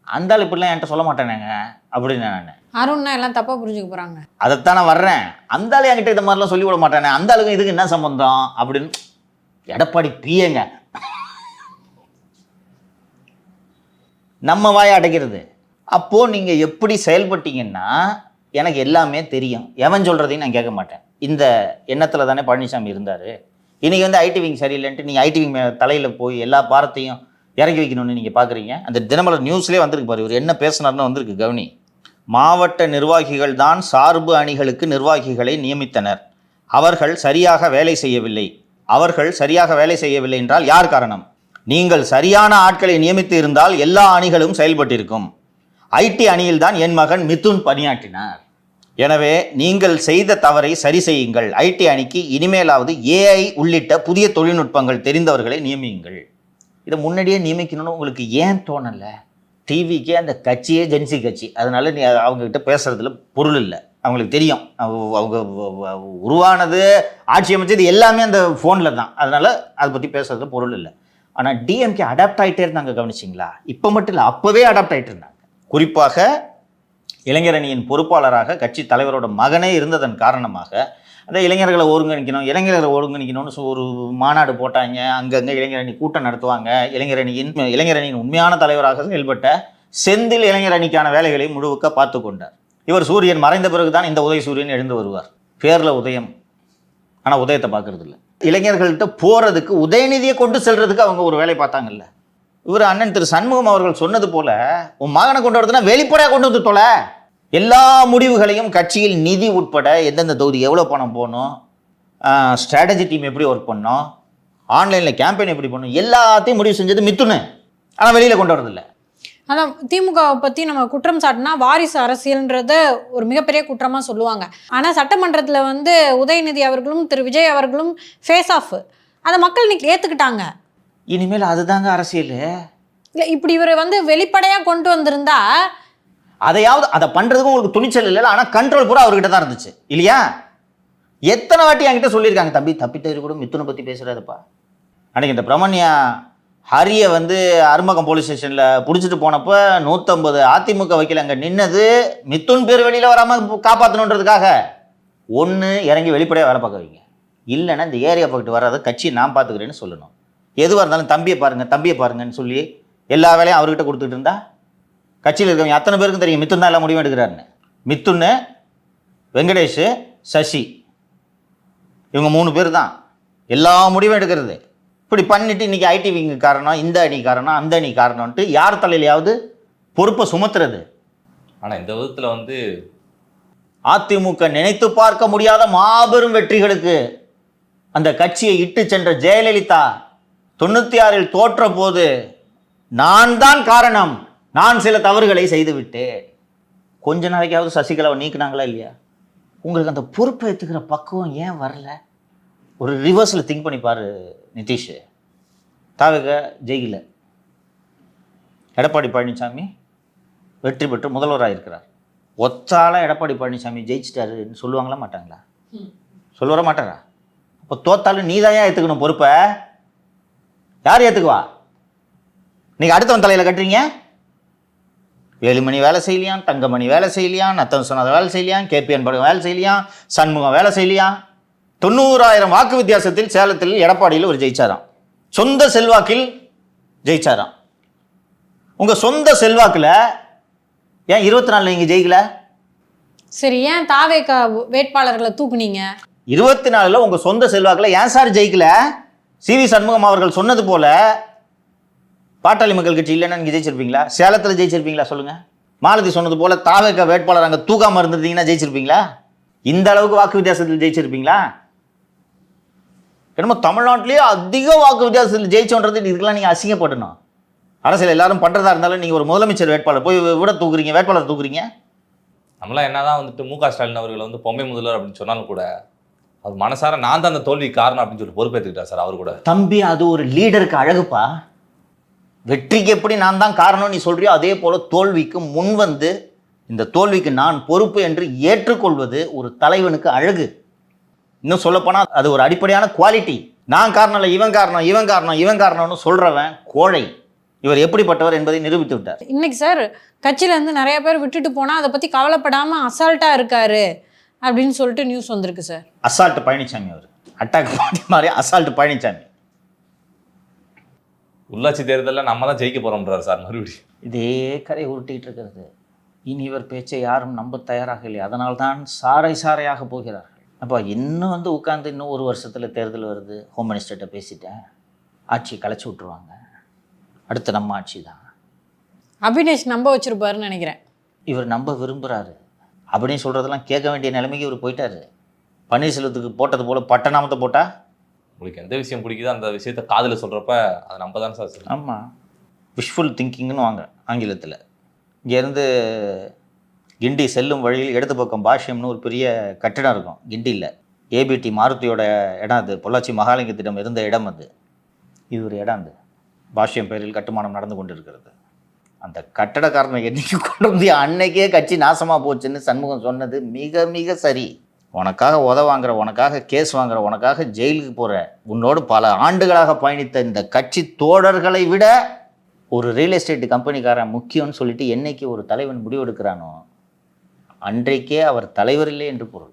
அந்த ஆள் இப்படிலாம் என்கிட்ட சொல்ல மாட்டேனேங்க அப்படின்னு. நான் அருண்னா எல்லாம் தப்பாக புரிஞ்சுக்க போகிறாங்க. அதைத்தான் நான் வர்றேன், அந்த ஆள் என்கிட்ட இந்த மாதிரிலாம் சொல்லிவிட மாட்டேனே, அந்த ஆளுக்கு இதுக்கு என்ன சம்பந்தம் அப்படின்னு. எடப்பாடி பிஏங்க நம்ம வாயை அடைக்கிறது. அப்போது நீங்கள் எப்படி செயல்பட்டீங்கன்னா எனக்கு எல்லாமே தெரியும், எவன் சொல்கிறதையும் நான் கேட்க மாட்டேன். இந்த எண்ணத்தில் தானே பழனிசாமி இருந்தார். இன்றைக்கி வந்து ஐடி விங் சரியில்லைன்ட்டு நீங்கள் ஐடி விங் தலையில் போய் எல்லா பாரத்தையும் இறக்கி வைக்கணும்னு நீங்கள் பார்க்குறீங்க. அந்த தினமலர் நியூஸ்லேயே வந்திருக்கு பாரு, இவர் என்ன பேசினார்னு வந்திருக்கு கவனி. மாவட்ட நிர்வாகிகள் தான் சார்பு அணிகளுக்கு நிர்வாகிகளை நியமித்தனர். அவர்கள் சரியாக வேலை செய்யவில்லை என்றால் யார் காரணம்? நீங்கள் சரியான ஆட்களை நியமித்து இருந்தால் எல்லா அணிகளும் செயல்பட்டிருக்கும். ஐடி அணியில்தான் என் மகன் மிதுன் பணியாற்றினார். எனவே நீங்கள் செய்த தவறை சரி செய்யுங்கள். ஐடி அணிக்கு இனிமேலாவது ஏஐ உள்ளிட்ட புதிய தொழில்நுட்பங்கள் தெரிந்தவர்களை நியமியுங்கள். இதை முன்னாடியே நியமிக்கணும்னு உங்களுக்கு ஏன் தோணலை? டிவிக்கே அந்த கட்சியே ஜென்சி கட்சி, அதனால நீ அவங்கக்கிட்ட பேசுகிறதுல பொருள் இல்லை. அவங்களுக்கு தெரியும் அவங்க உருவானது, ஆட்சி அமைச்சது எல்லாமே அந்த ஃபோனில் தான், அதனால் அதை பற்றி பேசுகிறதுல பொருள் இல்லை. ஆனால் டிஎம்கே அடாப்ட் ஆகிட்டே இருந்தாங்க, கவனிச்சிங்களா? இப்போ மட்டும் இல்லை, அப்போவே அடாப்ட் ஆகிட்டு இருந்தாங்க. குறிப்பாக இளைஞர் அணியின் பொறுப்பாளராக கட்சி தலைவரோட மகனே இருந்ததன் காரணமாக அந்த இளைஞர்களை ஒருங்கிணைக்கணும்னு ஒரு மாநாடு போட்டாங்க. அங்கங்கே இளைஞர் அணி கூட்டம் நடத்துவாங்க. இளைஞர் அணியின் உண்மையான தலைவராக செயல்பட்ட செந்தில் இளைஞர் அணிக்கான வேலைகளை முழுக்க பார்த்து கொண்டார். இவர் சூரியன் மறைந்த பிறகுதான் இந்த உதய சூரியன் எழுந்து வருவார். பேரில் உதயம், ஆனால் உதயத்தை பார்க்கறது இல்லை. இளைஞர்கள்ட்ட போகிறதுக்கு, உதயநிதியை கொண்டு செல்றதுக்கு அவங்க ஒரு வேலை பார்த்தாங்கல்ல. இவர் அண்ணன் திரு சண்முகம் அவர்கள் சொன்னது போல, உன் மகனை கொண்டு வரதுன்னா வெளிப்படையாக கொண்டு வந்து தொலை. எல்லா முடிவுகளையும் கட்சியில் நிதி உட்பட எந்தெந்த தொகுதி எவ்வளோ பணம் போகணும், ஸ்ட்ராட்டஜி டீம் எப்படி ஒர்க் பண்ணணும், ஆன்லைனில் கேம்பெயின் எப்படி பண்ணணும், எல்லாத்தையும் முடிவு செஞ்சது மிதுன்னு. ஆனால் வெளியில் கொண்டு வரதில்லை. அதான் திமுகவை பற்றி நம்ம குற்றம் சாட்டினா வாரிசு அரசியல்ன்றத ஒரு மிகப்பெரிய குற்றமாக சொல்லுவாங்க. ஆனால் சட்டமன்றத்தில் வந்து உதயநிதி அவர்களும் திரு விஜய் அவர்களும் ஃபேஸ் ஆஃப், அதை மக்கள் இன்னைக்கு ஏற்றுக்கிட்டாங்க. இனிமேல் அதுதாங்க அரசியல். இல்லை, இப்படி இவர் வந்து வெளிப்படையாக கொண்டு வந்திருந்தா அதை பண்ணுறதுக்கும் உங்களுக்கு துணிச்சல் இல்லை. ஆனால் கண்ட்ரோல் பூரா அவர்கிட்ட தான் இருந்துச்சு இல்லையா? எத்தனை வாட்டி என்கிட்ட சொல்லியிருக்காங்க, தம்பி தப்பித்தவரு கூட மிதுனை பற்றி பேசுகிறாருப்பா. அன்றைக்கி இந்த பிரமண்யா ஹரியை வந்து அருமகம் போலீஸ் ஸ்டேஷனில் பிடிச்சிட்டு போனப்போ 150 அதிமுக வைக்கல அங்கே நின்னது மிதுன் பேர் வெளியில் வராமல் காப்பாற்றணுன்றதுக்காக. ஒன்று இறங்கி வெளிப்படையாக வேலை பார்க்க வைங்க, இல்லைன்னா இந்த ஏரியா பக்கத்து வராத கட்சியை நான் பார்த்துக்கிறேன்னு சொல்லணும். எதுவாக இருந்தாலும் தம்பியை பாருங்கன்னு சொல்லி எல்லா வேலையும் அவர்கிட்ட கொடுத்துட்டு இருந்தா கட்சியில் இருக்கவங்க அத்தனை பேருக்கும் தெரியும் மிதுன் தான் எல்லாம் முடிவு எடுக்கிறாருன்னு. மிதுன், வெங்கடேஷ், சசி, இவங்க 3 பேர் தான் எல்லா முடிவும் எடுக்கிறது. இப்படி பண்ணிட்டு இன்றைக்கி ஐடி விங்கு காரணம், இந்த அணி காரணம், அந்த அணி காரணம்ன்ட்டு யார் தலையிலையாவது பொறுப்பை சுமத்துறது. ஆனால் இந்த விதத்தில் வந்து அதிமுக நினைத்து பார்க்க முடியாத மாபெரும் வெற்றிகளுக்கு அந்த கட்சியை இட்டு சென்ற ஜெயலலிதா 96 தோற்ற போது நான் தான் காரணம், நான் சில தவறுகளை செய்துவிட்டேன். கொஞ்ச நாளைக்காவது சசிகலாவை நீக்கினாங்களா இல்லையா? உங்களுக்கு அந்த பொறுப்பை எடுத்துக்கிற பக்குவம் ஏன் வரல? ஒரு ரிவர்ஸில் திங்க் பண்ணி பாரு நிதிஷ். தாவக ஜெயில எடப்பாடி பழனிசாமி வெற்றி பெற்று முதல்வராக இருக்கிறார். ஒத்தால எடப்பாடி பழனிசாமி ஜெயிச்சிட்டாருன்னு சொல்லுவாங்களா மாட்டாங்களா? சொல்ல வர மாட்டாரா? அப்போ தோத்தாலும் நீ தான் ஏற்றுக்கணும் பொறுப்பை. யார் ஏற்றுக்குவா? நீங்கள் அடுத்தவன் தலையில் கட்டுறீங்க. வேலுமணி வேலை செய்யலையான், தங்கமணி வேலை செய்யலையான், நத்தம் சொன்னதை வேலை செய்யலையான், கேபிஎன் படம் வேலை செய்யலையான், சண்முகம் வேலை செய்யலையான். 90,000 வாக்கு வித்தியாசத்தில் சேலத்தில் எடப்பாடியில் ஒரு ஜெயிச்சாராம். சொந்த செல்வாக்கில் ஜெயிச்சாராம். உங்கள் சொந்த செல்வாக்கில் ஏன் 24 நீங்கள் ஜெயிக்கல? சரி, ஏன் தாவேக வேட்பாளர்களை தூக்குனீங்க? 24 உங்கள் சொந்த செல்வாக்கில் ஏன் சார் ஜெயிக்கல? சிவி சண்முகம் அவர்கள் சொன்னது போல பாட்டாளி மக்கள் கட்சி இல்லைன்னா நீங்கள் ஜெயிச்சிருப்பீங்களா? சேலத்தில் ஜெயிச்சிருப்பீங்களா சொல்லுங்கள்? மாலதி சொன்னது போல் தாவேக வேட்பாளர் அங்கே தூக்காமல் இருந்திருந்தீங்கன்னா ஜெயிச்சிருப்பீங்களா? இந்த அளவுக்கு வாக்கு வித்தியாசத்தில் ஜெயிச்சிருப்பீங்களா? என்னமோ தமிழ்நாட்டிலேயே அதிக வாக்கு வித்தியாசத்தில் ஜெயிச்சோன்றது இதுக்கெல்லாம் நீங்கள் அசிங்கப்படணும். அரசியல் எல்லாரும் பண்ணுறதா இருந்தாலும் நீங்கள் ஒரு முதலமைச்சர் வேட்பாளர் போய் வேட்பாளர் தூக்குறீங்க. நம்மளாம் என்னதான் வந்துட்டு மு க ஸ்டாலின் அவர்களை வந்து பொம்மை முதல்வர் அப்படின்னு சொன்னாலும் கூட அது மனசார நான் தான் அந்த தோல்வி காரணம் அப்படின்னு சொல்லி பொறுப்பேற்றுக்கிட்டா சார் அவர் கூட. தம்பி, அது ஒரு லீடருக்கு அழகுப்பா. வெற்றிக்கு எப்படி நான் தான் காரணம் நீ சொல்றியோ அதே போல தோல்விக்கு முன் வந்து இந்த தோல்விக்கு நான் பொறுப்பு என்று ஏற்றுக்கொள்வது ஒரு தலைவனுக்கு அழகு. இன்னும் சொல்லப்போனால் அது ஒரு அடிப்படையான குவாலிட்டி. நான் காரணம் இல்லை, இவன் காரணம்னு சொல்றவன் கோழை. இவர் எப்படிப்பட்டவர் என்பதை நிரூபித்து விட்டார். இன்னைக்கு சார் கட்சியிலேருந்து நிறைய பேர் விட்டுட்டு போனால் அதை பற்றி கவலைப்படாமல் அசால்ட்டாக இருக்காரு அப்படின்னு சொல்லிட்டு நியூஸ் வந்திருக்கு சார். அசால்ட் பழனிசாமி, அவர் அட்டாக் பண்ணி மாதிரி அசால்ட் பழனிசாமி. உள்ளாட்சி தேர்தலில் நம்ம தான் ஜெயிக்க போகிறோம்ன்றார் சார் மறுபடியும். இதே கதை உருட்டிகிட்டு இருக்கிறது. இனி இவர் பேச்சை யாரும் நம்ப தயாராக இல்லை. அதனால்தான் சாறை சாறையாக போகிறார்கள். அப்போ இன்னும் வந்து உட்காந்து இன்னும் ஒரு வருஷத்தில் தேர்தல் வருது, ஹோம் மினிஸ்டர்கிட்ட பேசிட்டேன், ஆட்சி கலைச்சி விட்ருவாங்க, அடுத்து நம்ம ஆட்சி தான். அபினேஷ் நம்ப வச்சிருப்பாருன்னு நினைக்கிறேன். இவர் நம்ப விரும்புகிறாரு அப்படின்னு சொல்கிறதெல்லாம் கேட்க வேண்டிய நிலைமைக்கு இவர் போயிட்டாரு. பன்னீர்செல்வத்துக்கு போட்டது போல் பட்டநாமத்தை போட்டால் உங்களுக்கு எந்த விஷயம் பிடிக்குதோ அந்த விஷயத்த காதில் சொல்கிறப்ப அதை நம்ம தானே சார் சொல்லணும். ஆமாம், விஷுவல் திங்கிங்னு வாங்க ஆங்கிலத்தில். இங்கேருந்து கிண்டி செல்லும் வழியில் இடது பக்கம் பாஷ்யம்னு ஒரு பெரிய கட்டிடம் இருக்கும் கிண்டியில். ஏபிடி மாருதியோட இடம் அது. பொள்ளாச்சி மகாலிங்கத்திடம் இருந்த இடம் அது. இது ஒரு இடம். அது பாஷ்யம் பேரில் கட்டுமானம் நடந்து கொண்டு இருக்கிறது. அந்த கட்டடக்காரனை என்னைக்கு கொண்டு வந்து அன்னைக்கே கட்சி நாசமாக போச்சுன்னு சண்முகம் சொன்னது மிக மிக சரி. உனக்காக வாங்குற, உனக்காக கேஸ் வாங்குற, உனக்காக ஜெயிலுக்கு போகிற, உன்னோடு பல ஆண்டுகளாக பயணித்த இந்த கட்சி தோழர்களை விட ஒரு ரியல் எஸ்டேட் கம்பெனிக்காரன் முக்கியம்னு சொல்லிட்டு என்னைக்கு ஒரு தலைவன் முடிவெடுக்கிறானோ அன்றைக்கே அவர் தலைவர் இல்லை என்று பொருள்.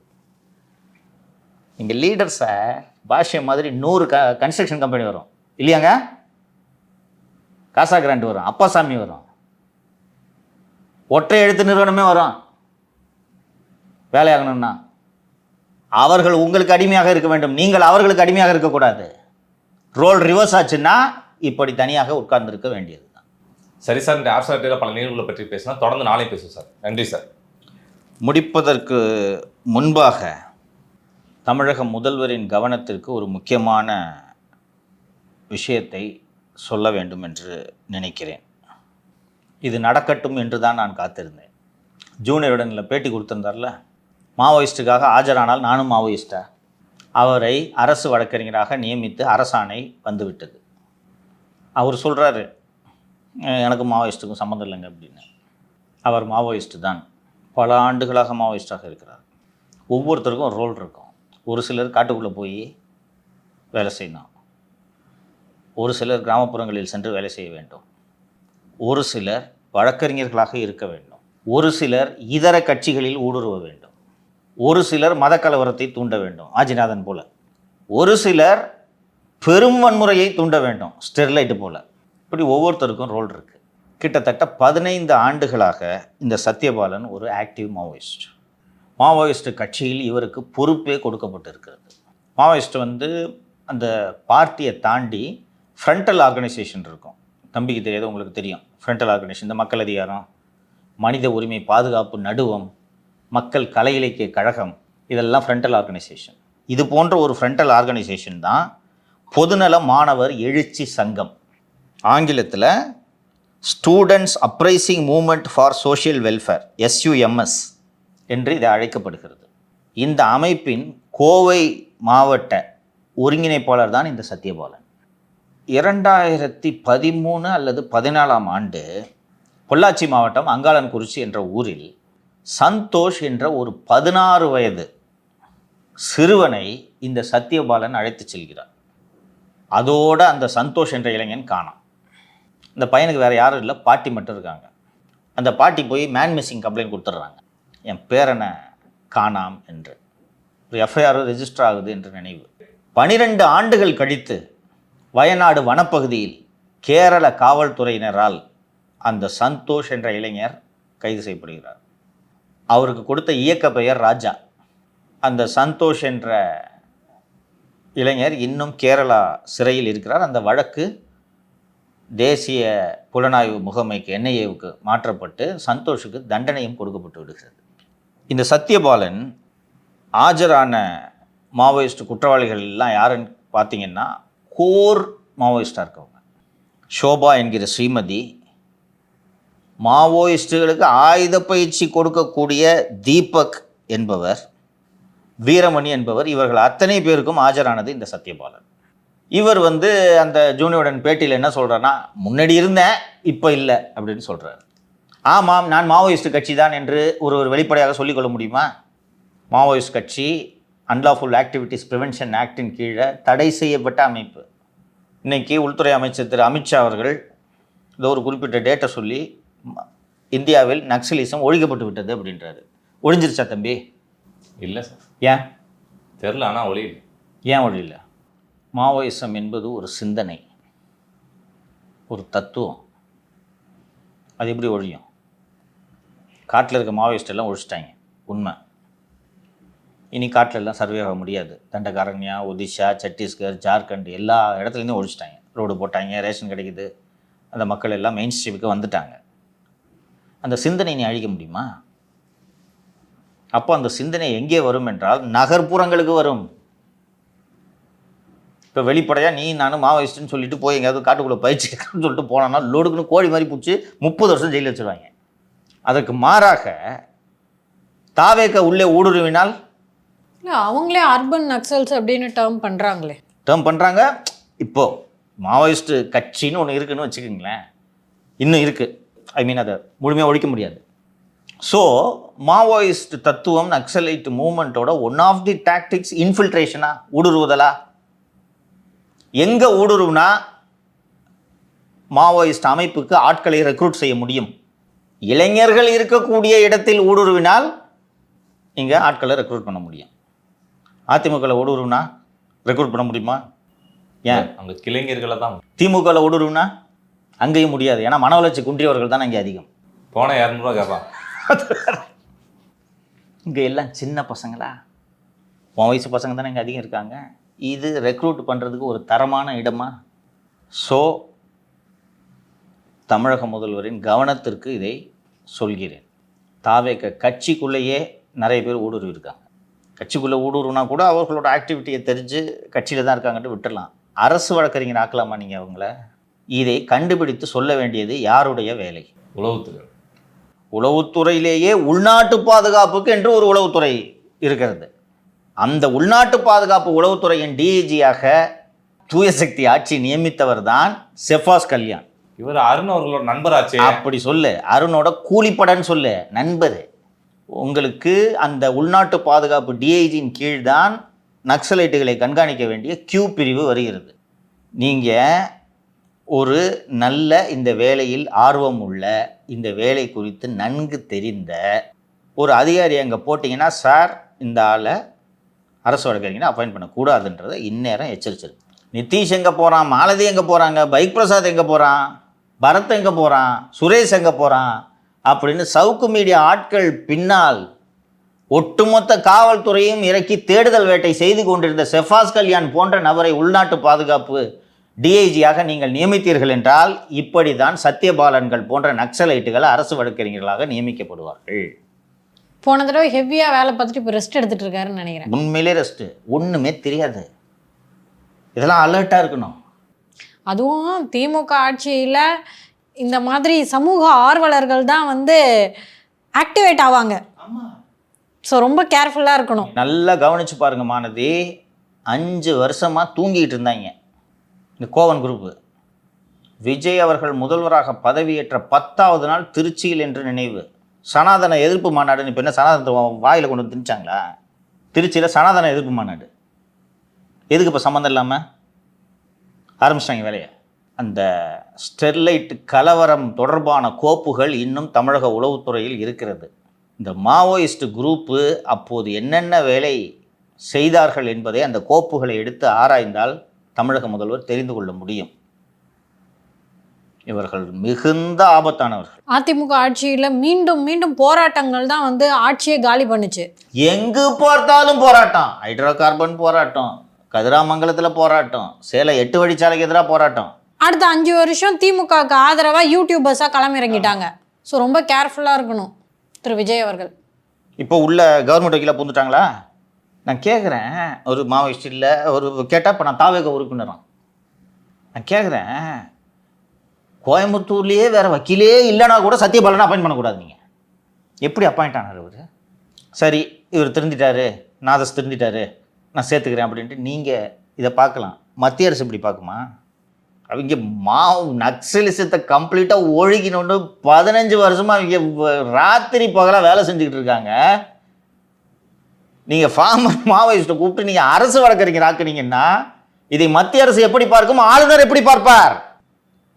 இங்கே லீடர்ஸை பாஷ்யம் மாதிரி 100 கன்ஸ்ட்ரக்ஷன் கம்பெனி வரும் இல்லையாங்க, காசா கிராண்ட் வரும், அப்பாசாமி வரும், ஒற்றை எழுத்து நிறுவனமே வரும். வேலையாகணும்னா அவர்கள் உங்களுக்கு அடிமையாக இருக்க வேண்டும், நீங்கள் அவர்களுக்கு அடிமையாக இருக்கக்கூடாது. ரோல் ரிவர்ஸ் ஆச்சுன்னா இப்படி தனியாக உட்கார்ந்துருக்க வேண்டியது தான். சரி சார், இந்த ஆப்ஷன் பல நிகழ்வுகளை பற்றி பேசினா தொடர்ந்து நாளை பேசுவோம் சார். நன்றி சார். முடிப்பதற்கு முன்பாக தமிழக முதல்வரின் கவனத்திற்கு ஒரு முக்கியமான விஷயத்தை சொல்ல வேண்டும் என்று நினைக்கிறேன். இது நடக்கட்டும் என்று தான் நான் காத்திருந்தேன். ஜூனியருடனில் பேட்டி கொடுத்திருந்தார்ல, மாவோயிஸ்ட்டுக்காக ஆஜரானால் நானும் மாவோயிஸ்டா? அவரை அரசு வழக்கறிஞராக நியமித்து அரசாணை வந்துவிட்டது. அவர் சொல்கிறாரு எனக்கு மாவோயிஸ்ட்டுக்கும் சம்மந்தம் இல்லைங்க அப்படின்னு. அவர் மாவோயிஸ்ட்டு தான், பல ஆண்டுகளாக மாவோயிஸ்டாக இருக்கிறார். ஒவ்வொருத்தருக்கும் ரோல் இருக்கும். ஒரு சிலர் காட்டுக்குள்ளே போய் வேலை செய்யணும், ஒரு சிலர் கிராமப்புறங்களில் சென்று வேலை செய்ய வேண்டும், ஒரு சிலர் வழக்கறிஞர்களாக இருக்க வேண்டும், ஒரு சிலர் இதர கட்சிகளில் ஊடுருவ வேண்டும், ஒரு சிலர் மத கலவரத்தை தூண்ட வேண்டும் ஆஜிநாதன் போல, ஒரு சிலர் பெரும் வன்முறையை தூண்ட வேண்டும் ஸ்டெர்லைட் போல. இப்படி ஒவ்வொருத்தருக்கும் ரோல் இருக்குது. கிட்டத்தட்ட 15 ஆண்டுகளாக இந்த சத்யபாலன் ஒரு ஆக்டிவ் மாவோயிஸ்ட். மாவோயிஸ்ட் கட்சியில் இவருக்கு பொறுப்பே கொடுக்கப்பட்டிருக்கிறது. மாவோயிஸ்ட் வந்து அந்த பார்ட்டியை தாண்டி ஃப்ரண்டல் ஆர்கனைசேஷன் இருக்கும். தம்பிக்கு தெரியாது, உங்களுக்கு தெரியும். ஃப்ரண்டல் ஆர்கனைசேஷன் இந்த மக்கள் அதிகாரம், மனித உரிமை பாதுகாப்பு நடுவம், மக்கள் கலை இலக்கிய கழகம், இதெல்லாம் ஃப்ரண்டல் ஆர்கனைசேஷன். இது போன்ற ஒரு ஃப்ரண்டல் ஆர்கனைசேஷன் தான் பொதுநல மாணவர் எழுச்சி சங்கம், ஆங்கிலத்தில் students uprising movement for social welfare, SUMS என்று இது அழைக்கப்படுகிறது. இந்த அமைப்பின் கோவை மாவட்ட ஒருங்கிணைப்பாளர் தான் இந்த சத்யபாலன். 2013 அல்லது 14ஆம் ஆண்டு பொள்ளாச்சி மாவட்டம் அங்காளன்குறிச்சி என்ற ஊரில் சந்தோஷ் என்ற ஒரு 16 வயது சிறுவனை இந்த சத்யபாலன் அழைத்து செல்கிறார். அதோடு அந்த சந்தோஷ் என்ற இளைஞன் காணாம். இந்த பையனுக்கு வேறு யாரும் இல்லை, பாட்டி மட்டும் இருக்காங்க. அந்த பாட்டி போய் மேன் மிஸ்ஸிங் கம்ப்ளைண்ட் கொடுத்துட்றாங்க, என் பேரனை காணாம் என்று. ஒரு FIR ரெஜிஸ்டர் ஆகுது என்று நினைவு. 12 ஆண்டுகள் கழித்து வயநாடு வனப்பகுதியில் கேரள காவல்துறையினரால் அந்த சந்தோஷ் என்ற இளைஞர் கைது செய்யப்படுகிறார். அவருக்கு கொடுத்த இயக்க பெயர் ராஜா. அந்த சந்தோஷ் என்ற இளைஞர் இன்னும் கேரளா சிறையில் இருக்கிறார். அந்த வழக்கு தேசிய புலனாய்வு முகமைக்கு NIAவுக்கு மாற்றப்பட்டு சந்தோஷுக்கு தண்டனையும் கொடுக்கப்பட்டு விடுகிறது. இந்த சத்யபாலன் ஆஜரான மாவோயிஸ்ட் குற்றவாளிகள் எல்லாம் யாருன்னு பார்த்தீங்கன்னா கோர் மாவோயிஸ்டாக இருக்கவங்க. ஷோபா என்கிற ஸ்ரீமதி, மாவோயிஸ்டுகளுக்கு ஆயுத பயிற்சி கொடுக்கக்கூடிய தீபக் என்பவர், வீரமணி என்பவர், இவர்கள் அத்தனை பேருக்கும் ஆஜரானது இந்த சத்யபாலன். இவர் வந்து அந்த ஜூனியருடன் பேட்டியில் என்ன சொல்கிறாருன்னா, முன்னாடி இருந்தேன் இப்போ இல்லை அப்படின்னு சொல்கிறார். ஆமாம், நான் மாவோயிஸ்ட் கட்சி தான் என்று ஒரு வெளிப்படையாக சொல்லிக்கொள்ள முடியுமா? மாவோயிஸ்ட் கட்சி அன்லாஃபுல் ஆக்டிவிட்டீஸ் ப்ரிவென்ஷன் ஆக்டின் கீழே தடை செய்யப்பட்ட அமைப்பு. இன்றைக்கி உள்துறை அமைச்சர் திரு அமித்ஷா அவர்கள் ஏதோ ஒரு குறிப்பிட்ட டேட்டை சொல்லி இந்தியாவில் நக்சலிசம் ஒழிக்கப்பட்டு விட்டது அப்படின்றாரு. ஒழிஞ்சிருச்சா தம்பி? இல்லை சார். ஏன் தெரில, ஆனால் ஒழியல. ஏன் ஒழியல? மாவோயிசம் என்பது ஒரு சிந்தனை. ஒரு தத்துவம். அது எப்படி ஒழியும்? காட்டில் இருக்க மாவோயிஸ்ட் எல்லாம் ஒழிச்சிட்டாங்க, உண்மை. இனி காட்டில் எல்லாம் சர்வே ஆக முடியாது. தண்டகாரண்யா, ஒடிஷா, சத்தீஸ்கர், ஜார்க்கண்ட் எல்லா இடத்துலேருந்தும் ஒழிச்சிட்டாங்க. ரோடு போட்டாங்க, ரேஷன் கிடைக்குது, அந்த மக்கள் எல்லாம் மெயின் ஸ்ட்ரீமுக்கு வந்துட்டாங்க. அந்த சிந்தனை நீ அழிக்க முடியுமா? அப்போ அந்த சிந்தனை எங்கே வரும் என்றால் நகர்ப்புறங்களுக்கு வரும். இப்போ வெளிப்படையாக நீ நானும் மாவோயிஸ்ட்டுன்னு சொல்லிட்டு போய் எங்கேயாவது காட்டுக்குள்ளே பயிற்சி எடுக்கணும்னு சொல்லிட்டு போனோன்னா லோடுக்குன்னு கோழி மாதிரி பிடிச்சி 30 வருஷம் ஜெயிலில் வச்சுருவாங்க. அதற்கு மாறாக தாவேக்க உள்ளே ஊடுருவினால் இல்லை, அவங்களே அர்பன் நக்சல்ஸ் அப்படின்னு டேர்ம் பண்ணுறாங்க. இப்போது மாவோயிஸ்ட்டு கட்சின்னு ஒன்று இருக்குதுன்னு வச்சுக்கோங்களேன், இன்னும் இருக்குது. ஐ மீன் அதை முழுமையாக ஒழிக்க முடியாது. ஸோ மாவோயிஸ்ட் தத்துவம் நக்சலைட் மூமெண்ட்டோட ஒன் ஆஃப் தி டாக்டிக்ஸ் இன்ஃபில்ட்ரேஷனா, ஊடுருவுதலா. எங்கே ஊடுருவுனா மாவோயிஸ்ட் அமைப்புக்கு ஆட்களை ரெக்ரூட் செய்ய முடியும். இளைஞர்கள் இருக்கக்கூடிய இடத்தில் ஊடுருவினால் இங்கே ஆட்களை ரெக்ரூட் பண்ண முடியும். அதிமுகவில் ஊடுருவினா ரெக்ரூட் பண்ண முடியுமா? ஏன்? அங்கே கிளைஞர்களை தான். திமுகவில் ஊடுருவினா அங்கேயும் முடியாது. ஏன்னா மன வளர்ச்சி குன்றியவர்கள் தான் அங்கே அதிகம். போனால் 200 ரூபா கேட்பான். இங்கே எல்லாம் சின்ன பசங்களா, உன் வயசு பசங்க தானே இங்கே அதிகம் இருக்காங்க. இது ரெக்ரூட் பண்ணுறதுக்கு ஒரு தரமான இடமா? ஸோ தமிழக முதல்வரின் கவனத்திற்கு இதை சொல்கிறேன். தாவேக்க கட்சிக்குள்ளேயே நிறைய பேர் ஊடுருவி இருக்காங்க. கட்சிக்குள்ளே ஊடுருவினா கூட அவர்களோட ஆக்டிவிட்டியை தெரிஞ்சு கட்சியில் தான் இருக்காங்கன்ட்டு விட்டுடலாம். அரசு வழக்கறிஞர் ஆக்கலாமா நீங்கள் அவங்கள? இதை கண்டுபிடித்து சொல்ல வேண்டியது யாருடைய வேலை? உளவுத்துறை. உளவுத்துறையிலேயே உள்நாட்டு பாதுகாப்புக்கு என்று ஒரு உளவுத்துறை இருக்கிறது. அந்த உள்நாட்டு பாதுகாப்பு உளவுத்துறையின் டிஐஜியாக தூயசக்தி ஆட்சி நியமித்தவர் தான் செஃபாஸ் கல்யாண். இவர் அருண் அவர்களோட நண்பராச்சு. அப்படி சொல்லு, அருணோட கூலிப்படன்னு சொல்லு, நண்பர். உங்களுக்கு அந்த உள்நாட்டு பாதுகாப்பு டிஐஜியின் கீழ்தான் நக்சலைட்டுகளை கண்காணிக்க வேண்டிய கியூ பிரிவு வருகிறது. நீங்கள் ஒரு நல்ல இந்த வேலையில் ஆர்வம் உள்ள, இந்த வேலை குறித்து நன்கு தெரிந்த ஒரு அதிகாரி அங்கே போட்டிங்கன்னா, சார் இந்த ஆளை அரசு வழக்கறிஞரை அப்பாயின்ட் பண்ணக்கூடாதுன்றதை இந்நேரம் எச்சரிச்சிருக்கு. நிதிஷ் எங்கே போகிறான், மாலதி எங்கே போகிறாங்க, பைக் பிரசாத் எங்கே போகிறான், பரத் எங்கே போகிறான், சுரேஷ் எங்கே போகிறான் அப்படின்னு சவுக்கு மீடியா ஆட்கள் பின்னால் ஒட்டுமொத்த காவல்துறையும் இறக்கி தேடுதல் வேட்டை செய்து கொண்டிருந்த செஃபாஸ் கல்யாண் போன்ற நபரை உள்நாட்டு பாதுகாப்பு டிஐஜியாக நீங்கள் நியமித்தீர்கள் என்றால் இப்படி தான் சத்யபாலன்கள் போன்ற நக்சலைட்டுகள் அரசு வழக்கறிஞர்களாக நியமிக்கப்படுவார்கள். போன தடவை ஹெவியாக வேலை பார்த்துட்டு இப்போ ரெஸ்ட் எடுத்துகிட்டு இருக்காருன்னு நினைக்கிறேன். உண்மையிலே ரெஸ்ட்டு ஒன்றுமே தெரியாது. இதெல்லாம் அலர்ட்டாக இருக்கணும். அதுவும் திமுக ஆட்சியில் இந்த மாதிரி சமூக ஆர்வலர்கள் தான் வந்து ஆக்டிவேட் ஆவாங்க. ஸோ ரொம்ப கேர்ஃபுல்லாக இருக்கணும். நல்லா கவனித்து பாருங்க மானதி, 5 வருஷமாக தூங்கிட்டு இருந்தாங்க இந்த கோவன் குரூப்பு. விஜய் அவர்கள் முதல்வராக பதவியேற்ற 10வது நாள் திருச்சியில் என்று நினைவு சனாதன எதிர்ப்பு மாநாடுன்னு. இப்போ என்ன சனாதனத்தை வாயில் கொண்டு வந்து திணிச்சாங்களா? திருச்சியில் சனாதன எதிர்ப்பு மாநாடு எதுக்கு இப்போ சம்மந்தம் இல்லாமல் ஆரம்பிச்சிட்டாங்க வேலையை? அந்த ஸ்டெர்லைட் கலவரம் தொடர்பான கோப்புகள் இன்னும் தமிழக உளவுத்துறையில் இருக்கிறது. இந்த மாவோயிஸ்ட் குரூப்பு அப்போது என்னென்ன வேலை செய்தார்கள் என்பதை அந்த கோப்புகளை எடுத்து ஆராய்ந்தால் தமிழக முதல்வர் தெரிந்து கொள்ள முடியும். இவர்கள் மிகுந்த ஆபத்தானவர்கள். அதிமுக ஆட்சியில் மீண்டும் மீண்டும் போராட்டங்கள் தான் வந்து ஆட்சியை காலி பண்ணுச்சு. எங்கு பார்த்தாலும் போராட்டம். ஹைட்ரோ கார்பன் போராட்டம், கதிராமங்கலத்தில் போராட்டம், சேலம் 8 வழிச்சாலைக்கு எதிராக போராட்டம். அடுத்த 5 வருஷம் திமுகவுக்கு ஆதரவாக யூடியூபர்ஸாக களமிறங்கிட்டாங்க. ஸோ ரொம்ப கேர்ஃபுல்லாக இருக்கணும் திரு விஜய் அவர்கள். இப்போ உள்ள கவர்மெண்ட் வக்கீலாக பூந்துட்டாங்களா? நான் கேட்குறேன், ஒரு மாவோயிஸ்ட் இல்லை ஒரு கேட்டால் இப்போ நான் தாவேக உறுப்பினரான். நான் கேட்குறேன், கோயம்புத்தூர்லேயே வேறு வக்கீலே இல்லைனா கூட சத்யபாலனை அப்பாயிண்ட் பண்ணக்கூடாது. நீங்கள் எப்படி அப்பாயிண்ட் ஆனார் இவர்? சரி, இவர் திருந்திட்டாரு, நாதஸ் திருந்திட்டாரு, நான் சேர்த்துக்கிறேன் அப்படின்ட்டு நீங்கள் இதை பார்க்கலாம். மத்திய அரசு இப்படி பார்க்குமா? அவங்க நக்சலிசத்தை கம்ப்ளீட்டாக ஒழுகினோன்னு 15 வருஷமாக அவங்க ராத்திரி பகலாக வேலை செஞ்சுக்கிட்டு இருக்காங்க. நீங்கள் ஃபார்மர் மாவோயிஸ்ட்டை கூப்பிட்டு நீங்கள் அரசு வழக்கறிஞர் ஆக்குனீங்கன்னா இதை மத்திய அரசு எப்படி பார்க்கும், ஆளுநர் எப்படி பார்ப்பார்?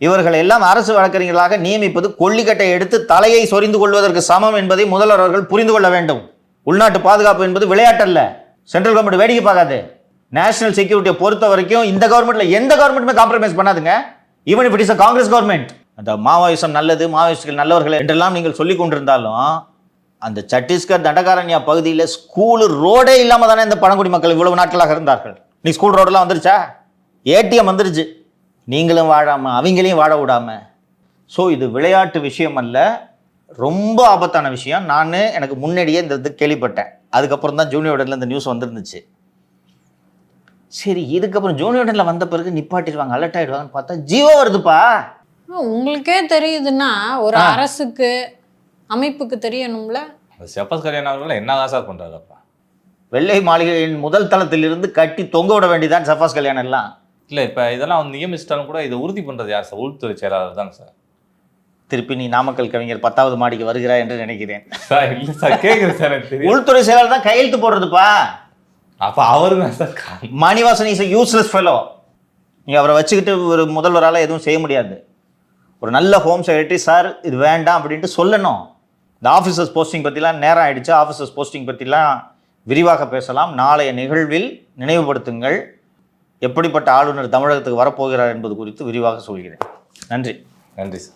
இவர்கள் எல்லாம் அரசு வழக்கறிஞர்களாக நியமிப்பது கொல்லிக்கட்டை எடுத்து தலையை சொரிந்து கொள்வதற்கு சமம் என்பதை முதல்வர் அவர்கள் புரிந்து கொள்ள வேண்டும். உள்நாட்டு பாதுகாப்பு என்பது விளையாட்டல்ல. சென்ட்ரல் கவர்மெண்ட் வேடிக்கை பார்க்காது. நேஷனல் செக்யூரிட்டியை பொறுத்த வரைக்கும் இந்த கவர்மெண்ட்டில் எந்த கவர்மெண்ட்டுமே காம்ப்ரமைஸ் பண்ணாதுங்க. Even if it is a Congress government. அந்த மாவோயிசம் நல்லது, மாவோயிஸ்டுகள் நல்லவர்கள் என்றெல்லாம் நீங்கள் சொல்லி கொண்டிருந்தாலும் அந்த சத்தீஸ்கர் தண்டகாரண்யா பகுதியில் ஸ்கூலு ரோடே இல்லாமல் தானே இந்த பழங்குடி மக்கள் இவ்வளவு நாட்களாக இருந்தார்கள். நீ ஸ்கூல் ரோடெல்லாம் வந்துருச்சா? ஏடிஎம் வந்துருச்சு. நீங்களும் வாழாமல் அவங்களையும் வாழ விடாமல். ஸோ இது விளையாட்டு விஷயம் அல்ல, ரொம்ப ஆபத்தான விஷயம். எனக்கு முன்னாடியே இந்த இது கேள்விப்பட்டேன். அதுக்கப்புறம் தான் ஜூனியர் உடனில் இந்த நியூஸ் வந்துருந்துச்சு. சரி, இதுக்கப்புறம் ஜூனியர் உடனில் வந்த பிறகு நிப்பாட்டிடுவாங்க, அலர்ட் ஆகிடுவாங்கன்னு பார்த்தா ஜீவோ வருதுப்பா. உங்களுக்கே தெரியுதுன்னா ஒரு அரசுக்கு அமைப்புக்கு தெரியணும்ல. ஷஃபாஸ் கல்யாண் அவர்கள் என்ன சார் பண்றாருப்பா? வெள்ளை மாளிகையின் முதல் தளத்திலிருந்து கட்டி தொங்க விட வேண்டியதான் ஷஃபாஸ் கல்யாண் எல்லாம். இல்லை, இப்போ இதெல்லாம் வந்து நியமிச்சிட்டாலும் கூட இதை உறுதி பண்ணுறது யார் சார்? உள்துறை செயலாளர் தாங்க சார். திருப்பி நீ நாமக்கல் கவிஞர் 10வது மாடிக்கு வருகிறாய் என்று நினைக்கிறேன். சார் இல்லை சார், கேட்குறேன் சார், எனக்கு தெரியும். உள்துறை செயலாளர் தான் கையெழுத்து போடுறதுப்பா. அப்போ அவரு தான் sir Manivasan is useless fellow. நீ அவரை வச்சுக்கிட்டு ஒரு முதல்வரால் எதுவும் செய்ய முடியாது. ஒரு நல்ல ஹோம் செக்ரட்டரி சார் இது வேண்டாம் அப்படின்ட்டு சொல்லணும். இந்த ஆஃபீஸர்ஸ் போஸ்டிங் பற்றிலாம் நேரம் ஆகிடுச்சு. ஆஃபீஸர்ஸ் போஸ்டிங் பற்றிலாம் விரிவாக பேசலாம். நாளைய நிகழ்வில் நினைவுபடுத்துங்கள், எப்படிப்பட்ட ஆளுநர் தமிழகத்துக்கு வரப்போகிறார் என்பது குறித்து விரிவாக சொல்கிறேன். நன்றி. நன்றி சார்.